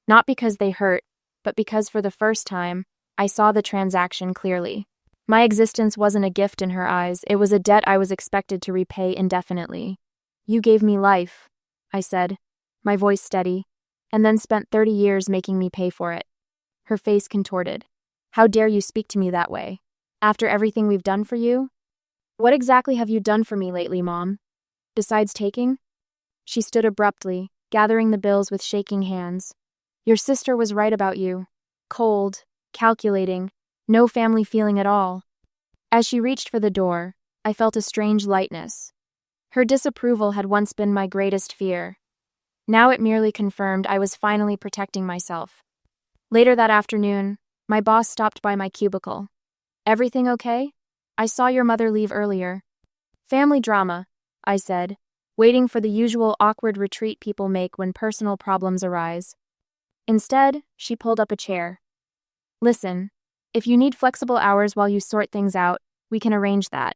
Not because they hurt, but because for the first time, I saw the transaction clearly. My existence wasn't a gift in her eyes, it was a debt I was expected to repay indefinitely. "You gave me life," I said, my voice steady, "and then spent 30 years making me pay for it." Her face contorted. "How dare you speak to me that way? After everything we've done for you?" "What exactly have you done for me lately, Mom? Besides taking?" She stood abruptly, gathering the bills with shaking hands. Your sister was right about you. Cold, calculating, no family feeling at all. As she reached for the door, I felt a strange lightness. Her disapproval had once been my greatest fear. Now it merely confirmed I was finally protecting myself. Later that afternoon, my boss stopped by my cubicle. Everything okay? I saw your mother leave earlier. Family drama, I said, waiting for the usual awkward retreat people make when personal problems arise. Instead, she pulled up a chair. Listen, if you need flexible hours while you sort things out, we can arrange that.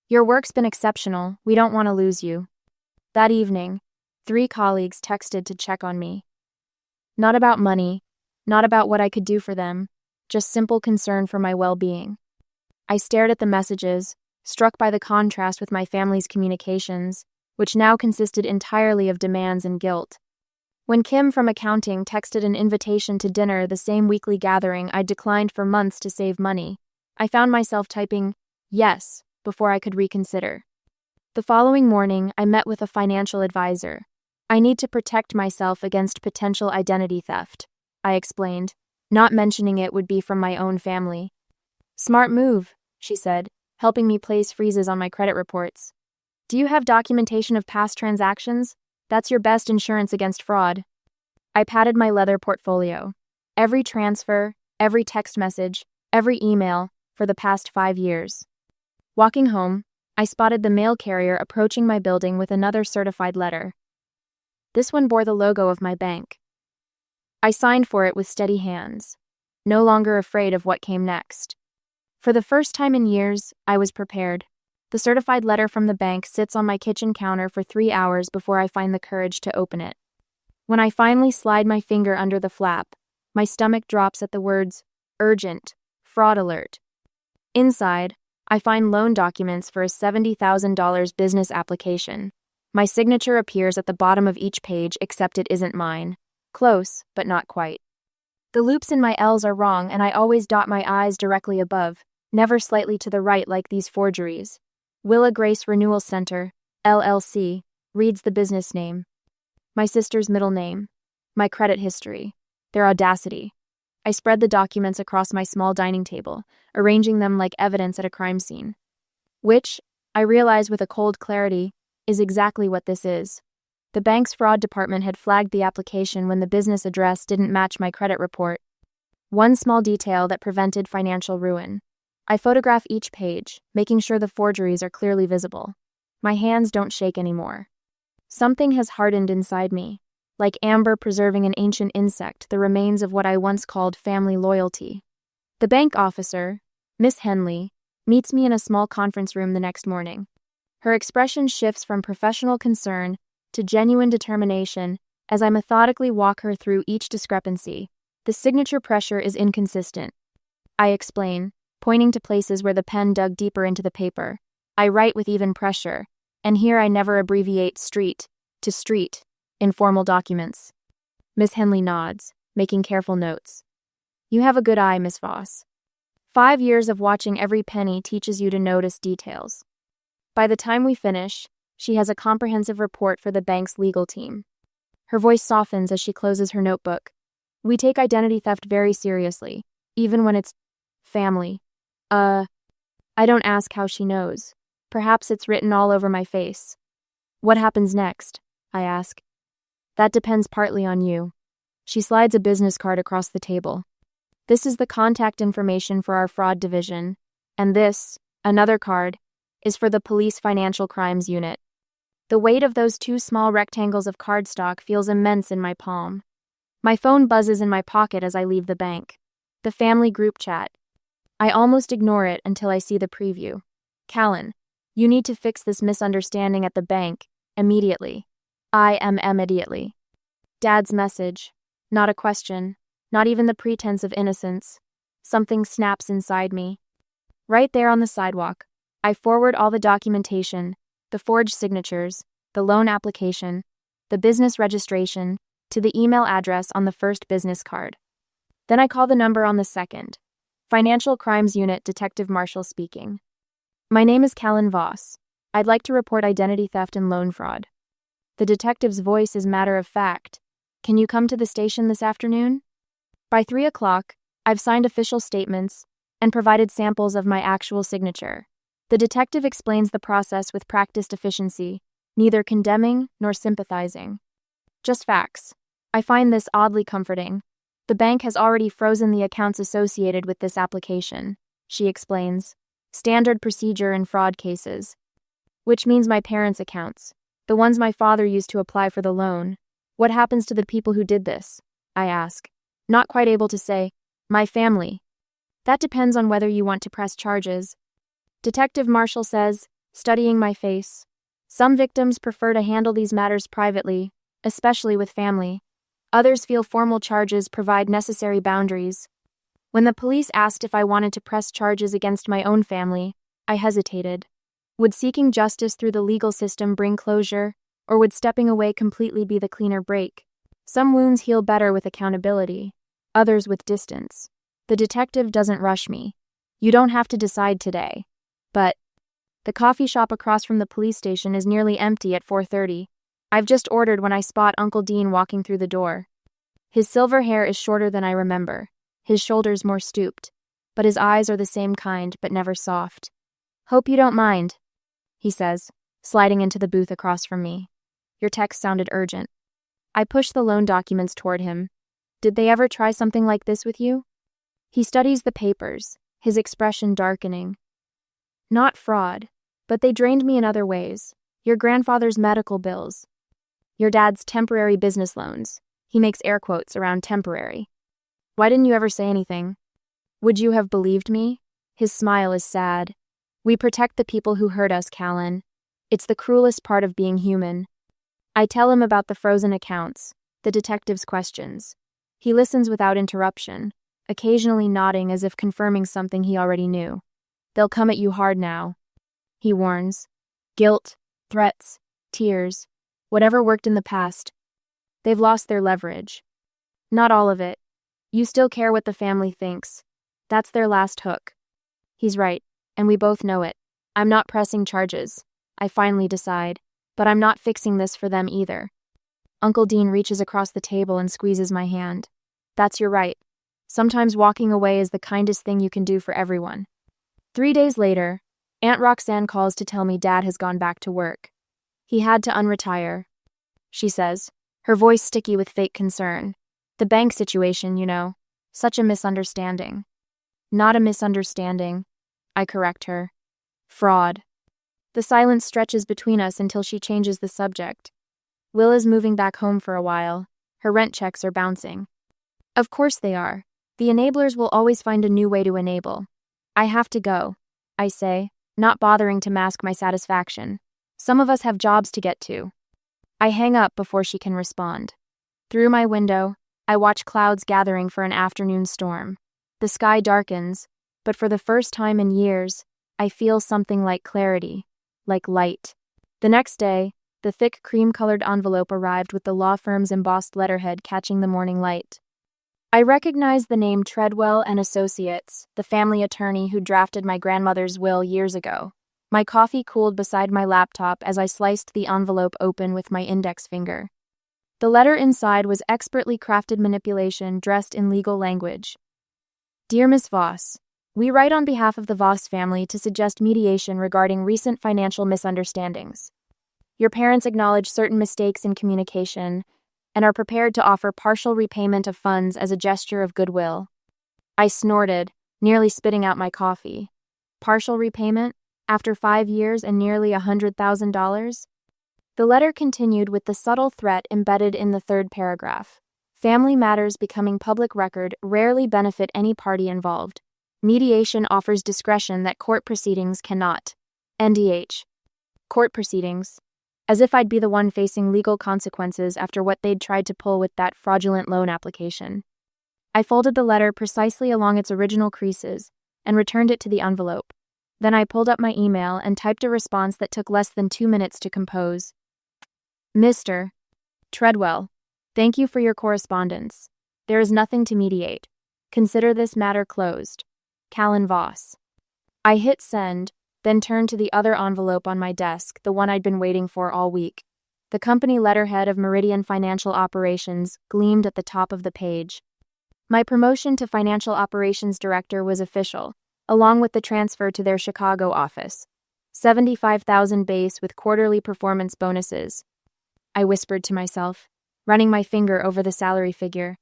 Your work's been exceptional, we don't want to lose you. That evening, 3 colleagues texted to check on me. Not about money, not about what I could do for them, just simple concern for my well-being. I stared at the messages, struck by the contrast with my family's communications, which now consisted entirely of demands and guilt. When Kim from accounting texted an invitation to dinner the same weekly gathering I'd declined for months to save money, I found myself typing yes before I could reconsider. The following morning, I met with a financial advisor. I need to protect myself against potential identity theft, I explained. Not mentioning it would be from my own family. Smart move, she said, helping me place freezes on my credit reports. Do you have documentation of past transactions? That's your best insurance against fraud. I patted my leather portfolio. Every transfer, every text message, every email for the past 5 years. Walking home, I spotted the mail carrier approaching my building with another certified letter. This one bore the logo of my bank. I signed for it with steady hands, no longer afraid of what came next. For the first time in years, I was prepared. The certified letter from the bank sits on my kitchen counter for 3 hours before I find the courage to open it. When I finally slide my finger under the flap, my stomach drops at the words, urgent, fraud alert. Inside, I find loan documents for a $70,000 business application. My signature appears at the bottom of each page except it isn't mine. Close, but not quite. The loops in my L's are wrong and I always dot my I's directly above, never slightly to the right like these forgeries. Willa Grace Renewal Center, LLC, reads the business name. My sister's middle name. My credit history. Their audacity. I spread the documents across my small dining table, arranging them like evidence at a crime scene. Which, I realize with a cold clarity, is exactly what this is. The bank's fraud department had flagged the application when the business address didn't match my credit report. One small detail that prevented financial ruin. I photograph each page, making sure the forgeries are clearly visible. My hands don't shake anymore. Something has hardened inside me, like amber preserving an ancient insect, the remains of what I once called family loyalty. The bank officer, Miss Henley, meets me in a small conference room the next morning. Her expression shifts from professional concern to genuine determination as I methodically walk her through each discrepancy. The signature pressure is inconsistent. I explain, pointing to places where the pen dug deeper into the paper. I write with even pressure, and here I never abbreviate street to street in formal documents. Miss Henley nods, making careful notes. You have a good eye, Miss Voss. 5 years of watching every penny teaches you to notice details. By the time we finish, she has a comprehensive report for the bank's legal team. Her voice softens as she closes her notebook. We take identity theft very seriously, even when it's family. I don't ask how she knows. Perhaps it's written all over my face. What happens next? I ask. That depends partly on you. She slides a business card across the table. This is the contact information for our fraud division, and this, another card, is for the police financial crimes unit. The weight of those 2 small rectangles of cardstock feels immense in my palm. My phone buzzes in my pocket as I leave the bank. The family group chat. I almost ignore it until I see the preview. Callan, you need to fix this misunderstanding at the bank, immediately. I am immediately. Dad's message. Not a question, not even the pretense of innocence. Something snaps inside me. Right there on the sidewalk, I forward all the documentation, the forged signatures, the loan application, the business registration, to the email address on the first business card. Then I call the number on the second. Financial Crimes Unit Detective Marshall speaking. My name is Callan Voss. I'd like to report identity theft and loan fraud. The detective's voice is matter of fact. Can you come to the station this afternoon? By 3 o'clock, I've signed official statements and provided samples of my actual signature. The detective explains the process with practiced efficiency, neither condemning nor sympathizing. Just facts. I find this oddly comforting. The bank has already frozen the accounts associated with this application, she explains. Standard procedure in fraud cases. Which means my parents' accounts, the ones my father used to apply for the loan. What happens to the people who did this? I ask. Not quite able to say. My family. That depends on whether you want to press charges. Detective Marshall says, studying my face. Some victims prefer to handle these matters privately, especially with family. Others feel formal charges provide necessary boundaries. When the police asked if I wanted to press charges against my own family, I hesitated. Would seeking justice through the legal system bring closure, or would stepping away completely be the cleaner break? Some wounds heal better with accountability, others with distance. The detective doesn't rush me. You don't have to decide today. But the coffee shop across from the police station is nearly empty at 4:30. I've just ordered when I spot Uncle Dean walking through the door. His silver hair is shorter than I remember, his shoulders more stooped, but his eyes are the same kind but never soft. Hope you don't mind, he says, sliding into the booth across from me. Your text sounded urgent. I push the loan documents toward him. Did they ever try something like this with you? He studies the papers, his expression darkening. Not fraud, but they drained me in other ways. Your grandfather's medical bills. Your dad's temporary business loans. He makes air quotes around temporary. Why didn't you ever say anything? Would you have believed me? His smile is sad. We protect the people who hurt us, Callan. It's the cruelest part of being human. I tell him about the frozen accounts, the detective's questions. He listens without interruption, occasionally nodding as if confirming something he already knew. They'll come at you hard now, he warns. Guilt, threats, tears, whatever worked in the past. They've lost their leverage. Not all of it. You still care what the family thinks. That's their last hook. He's right, and we both know it. I'm not pressing charges, I finally decide, but I'm not fixing this for them either. Uncle Dean reaches across the table and squeezes my hand. That's your right. Sometimes walking away is the kindest thing you can do for everyone. 3 days later, Aunt Roxanne calls to tell me Dad has gone back to work. He had to unretire, she says, her voice sticky with fake concern. The bank situation, you know. Such a misunderstanding. Not a misunderstanding, I correct her. Fraud. The silence stretches between us until she changes the subject. Will is moving back home for a while. Her rent checks are bouncing. Of course they are. The enablers will always find a new way to enable. I have to go, I say, not bothering to mask my satisfaction. Some of us have jobs to get to. I hang up before she can respond. Through my window, I watch clouds gathering for an afternoon storm. The sky darkens, but for the first time in years, I feel something like clarity, like light. The next day, the thick cream-colored envelope arrived with the law firm's embossed letterhead catching the morning light. I recognize the name Treadwell and Associates, the family attorney who drafted my grandmother's will years ago. My coffee cooled beside my laptop as I sliced the envelope open with my index finger. The letter inside was expertly crafted manipulation dressed in legal language. Dear Ms. Voss, we write on behalf of the Voss family to suggest mediation regarding recent financial misunderstandings. Your parents acknowledge certain mistakes in communication and are prepared to offer partial repayment of funds as a gesture of goodwill. I snorted, nearly spitting out my coffee. Partial repayment? After 5 years and nearly $100,000? The letter continued with the subtle threat embedded in the third paragraph. Family matters becoming public record rarely benefit any party involved. Mediation offers discretion that court proceedings cannot. NDH. Court proceedings. As if I'd be the one facing legal consequences after what they'd tried to pull with that fraudulent loan application. I folded the letter precisely along its original creases and returned it to the envelope. Then I pulled up my email and typed a response that took less than 2 minutes to compose. Mr. Treadwell, thank you for your correspondence. There is nothing to mediate. Consider this matter closed. Callan Voss. I hit send, then turned to the other envelope on my desk, the one I'd been waiting for all week. The company letterhead of Meridian Financial Operations gleamed at the top of the page. My promotion to Financial Operations Director was official, along with the transfer to their Chicago office. $75,000 base with quarterly performance bonuses. I whispered to myself, running my finger over the salary figure,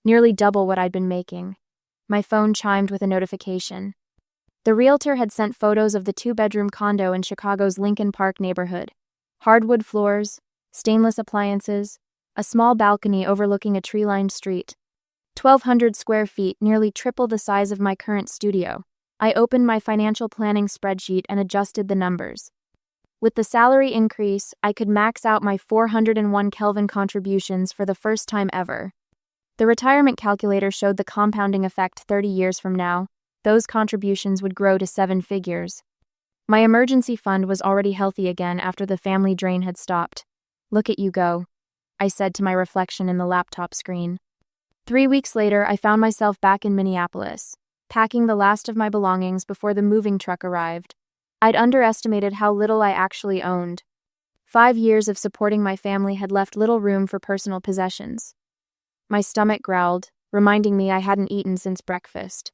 nearly double what I'd been making. My phone chimed with a notification. The realtor had sent photos of the 2-bedroom condo in Chicago's Lincoln Park neighborhood. Hardwood floors, stainless appliances, a small balcony overlooking a tree-lined street. 1,200 square feet, nearly triple the size of my current studio. I opened my financial planning spreadsheet and adjusted the numbers. With the salary increase, I could max out my 401 Kelvin contributions for the first time ever. The retirement calculator showed the compounding effect 30 years from now. Those contributions would grow to 7 figures. My emergency fund was already healthy again after the family drain had stopped. "Look at you go," I said to my reflection in the laptop screen. 3 weeks later, I found myself back in Minneapolis, packing the last of my belongings before the moving truck arrived. I'd underestimated how little I actually owned. 5 years of supporting my family had left little room for personal possessions. My stomach growled, reminding me I hadn't eaten since breakfast.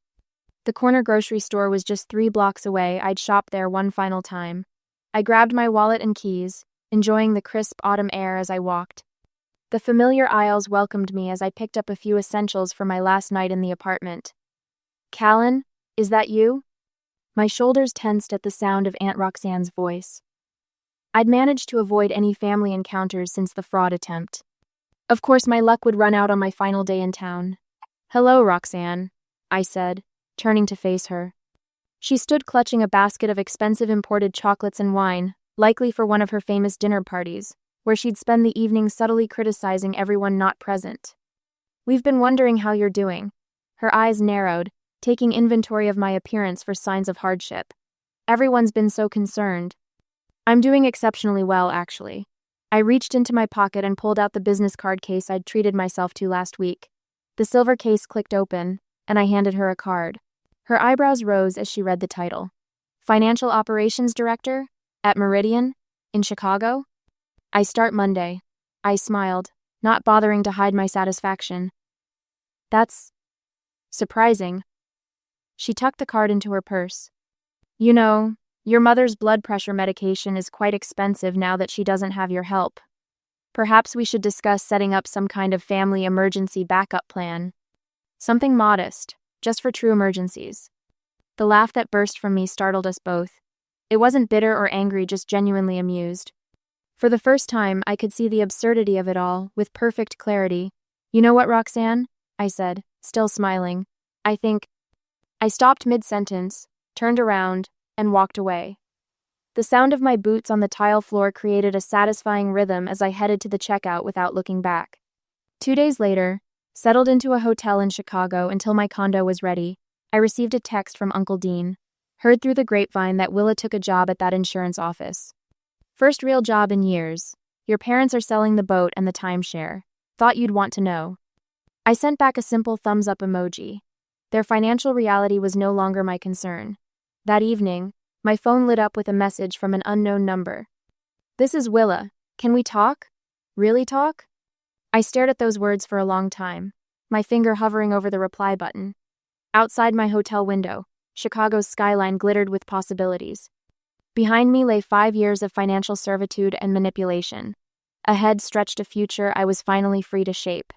The corner grocery store was just 3 blocks away. I'd shop there one final time. I grabbed my wallet and keys, enjoying the crisp autumn air as I walked. The familiar aisles welcomed me as I picked up a few essentials for my last night in the apartment. "Callan, is that you?" My shoulders tensed at the sound of Aunt Roxanne's voice. I'd managed to avoid any family encounters since the fraud attempt. Of course, my luck would run out on my final day in town. "Hello, Roxanne," I said, turning to face her. She stood clutching a basket of expensive imported chocolates and wine, likely for one of her famous dinner parties, where she'd spend the evening subtly criticizing everyone not present. "We've been wondering how you're doing." Her eyes narrowed, taking inventory of my appearance for signs of hardship. "Everyone's been so concerned." "I'm doing exceptionally well, actually." I reached into my pocket and pulled out the business card case I'd treated myself to last week. The silver case clicked open, and I handed her a card. Her eyebrows rose as she read the title. "Financial Operations Director? At Meridian? In Chicago?" "I start Monday." I smiled, not bothering to hide my satisfaction. "That's surprising." She tucked the card into her purse. "You know, your mother's blood pressure medication is quite expensive now that she doesn't have your help. Perhaps we should discuss setting up some kind of family emergency backup plan. Something modest, just for true emergencies." The laugh that burst from me startled us both. It wasn't bitter or angry, just genuinely amused. For the first time, I could see the absurdity of it all, with perfect clarity. "You know what, Roxanne?" I said, still smiling. I stopped mid-sentence, turned around, and walked away. The sound of my boots on the tile floor created a satisfying rhythm as I headed to the checkout without looking back. 2 days later, settled into a hotel in Chicago until my condo was ready, I received a text from Uncle Dean. Heard through the grapevine that Willa took a job at that insurance office. "First real job in years. Your parents are selling the boat and the timeshare. Thought you'd want to know." I sent back a simple thumbs-up emoji. Their financial reality was no longer my concern. That evening, my phone lit up with a message from an unknown number. "This is Willa. Can we talk? Really talk?" I stared at those words for a long time, my finger hovering over the reply button. Outside my hotel window, Chicago's skyline glittered with possibilities. Behind me lay 5 years of financial servitude and manipulation. Ahead stretched a future I was finally free to shape.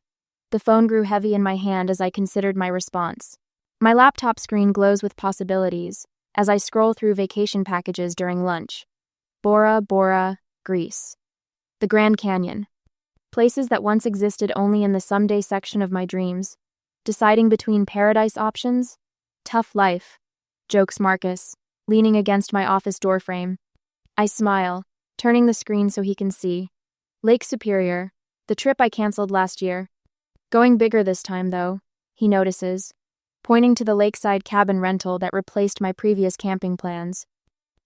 The phone grew heavy in my hand as I considered my response. My laptop screen glows with possibilities as I scroll through vacation packages during lunch. Bora Bora, Greece. The Grand Canyon. Places that once existed only in the someday section of my dreams. Deciding between paradise options? Tough life, jokes Marcus, leaning against my office doorframe. I smile, turning the screen so he can see. Lake Superior, the trip I canceled last year. Going bigger this time, though, he notices, pointing to the lakeside cabin rental that replaced my previous camping plans.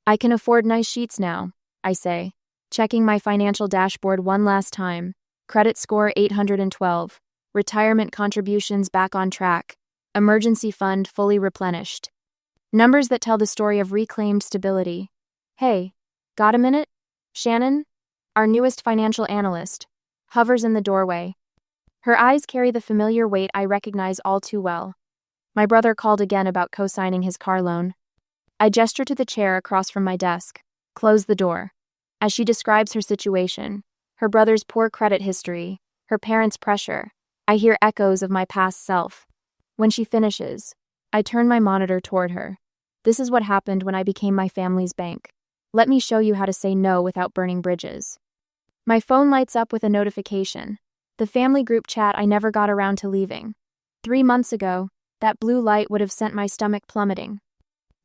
"I can afford nice sheets now," I say, checking my financial dashboard one last time. Credit score 812. Retirement contributions back on track. Emergency fund fully replenished. Numbers that tell the story of reclaimed stability. "Hey, got a minute? Shannon?" our newest financial analyst, hovers in the doorway. Her eyes carry the familiar weight I recognize all too well. My brother called again about co-signing his car loan. I gesture to the chair across from my desk. Close the door. As she describes her situation, her brother's poor credit history, her parents' pressure, I hear echoes of my past self. When she finishes, I turn my monitor toward her. This is what happened when I became my family's bank. Let me show you how to say no without burning bridges. My phone lights up with a notification. The family group chat I never got around to leaving. 3 months ago, that blue light would have sent my stomach plummeting.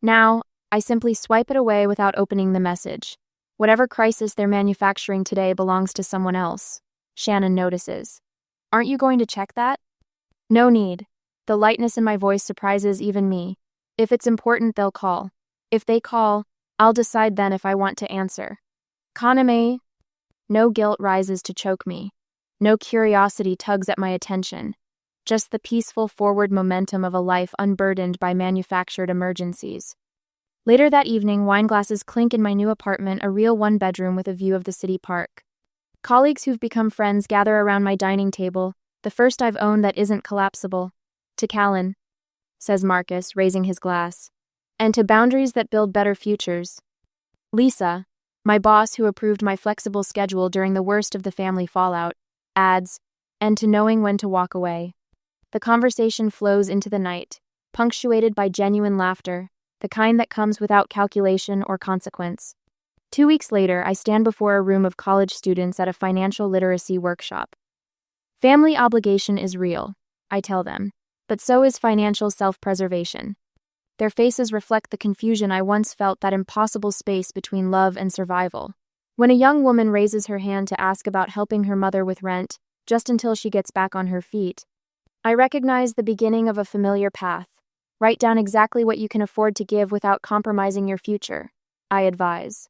Now, I simply swipe it away without opening the message. Whatever crisis they're manufacturing today belongs to someone else. Shannon notices. Aren't you going to check that? No need. The lightness in my voice surprises even me. If it's important, they'll call. If they call, I'll decide then if I want to answer. Kaname. No guilt rises to choke me. No curiosity tugs at my attention. Just the peaceful forward momentum of a life unburdened by manufactured emergencies. Later that evening, wine glasses clink in my new apartment, a real one-bedroom with a view of the city park. Colleagues who've become friends gather around my dining table, the first I've owned that isn't collapsible. To Callan, says Marcus, raising his glass. And to boundaries that build better futures. Lisa, my boss who approved my flexible schedule during the worst of the family fallout, adds, and to knowing when to walk away. The conversation flows into the night, punctuated by genuine laughter, the kind that comes without calculation or consequence. 2 weeks later, I stand before a room of college students at a financial literacy workshop. Family obligation is real, I tell them, but so is financial self-preservation. Their faces reflect the confusion I once felt, that impossible space between love and survival. When a young woman raises her hand to ask about helping her mother with rent, just until she gets back on her feet, I recognize the beginning of a familiar path. Write down exactly what you can afford to give without compromising your future, I advise.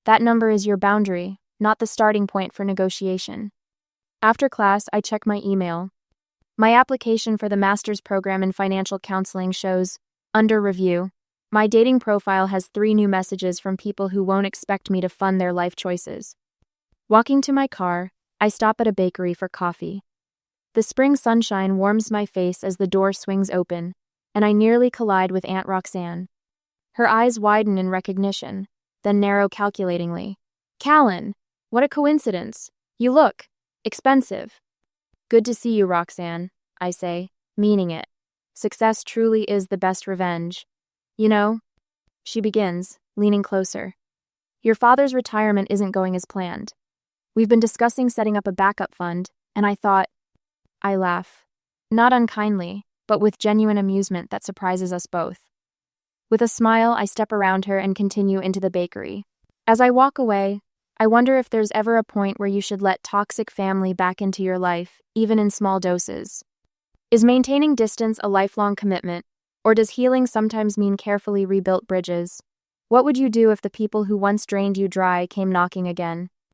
That number is your boundary, not the starting point for negotiation. After class, I check my email. My application for the master's program in financial counseling shows, under review. My dating profile has 3 new messages from people who won't expect me to fund their life choices. Walking to my car, I stop at a bakery for coffee. The spring sunshine warms my face as the door swings open, and I nearly collide with Aunt Roxanne. Her eyes widen in recognition, then narrow calculatingly. Callan, what a coincidence. You look expensive. Good to see you, Roxanne, I say, meaning it. Success truly is the best revenge. You know, she begins, leaning closer. Your father's retirement isn't going as planned. We've been discussing setting up a backup fund, and I thought... I laugh. Not unkindly, but with genuine amusement that surprises us both. With a smile, I step around her and continue into the bakery. As I walk away, I wonder if there's ever a point where you should let toxic family back into your life, even in small doses. Is maintaining distance a lifelong commitment, or does healing sometimes mean carefully rebuilt bridges? What would you do if the people who once drained you dry came knocking again?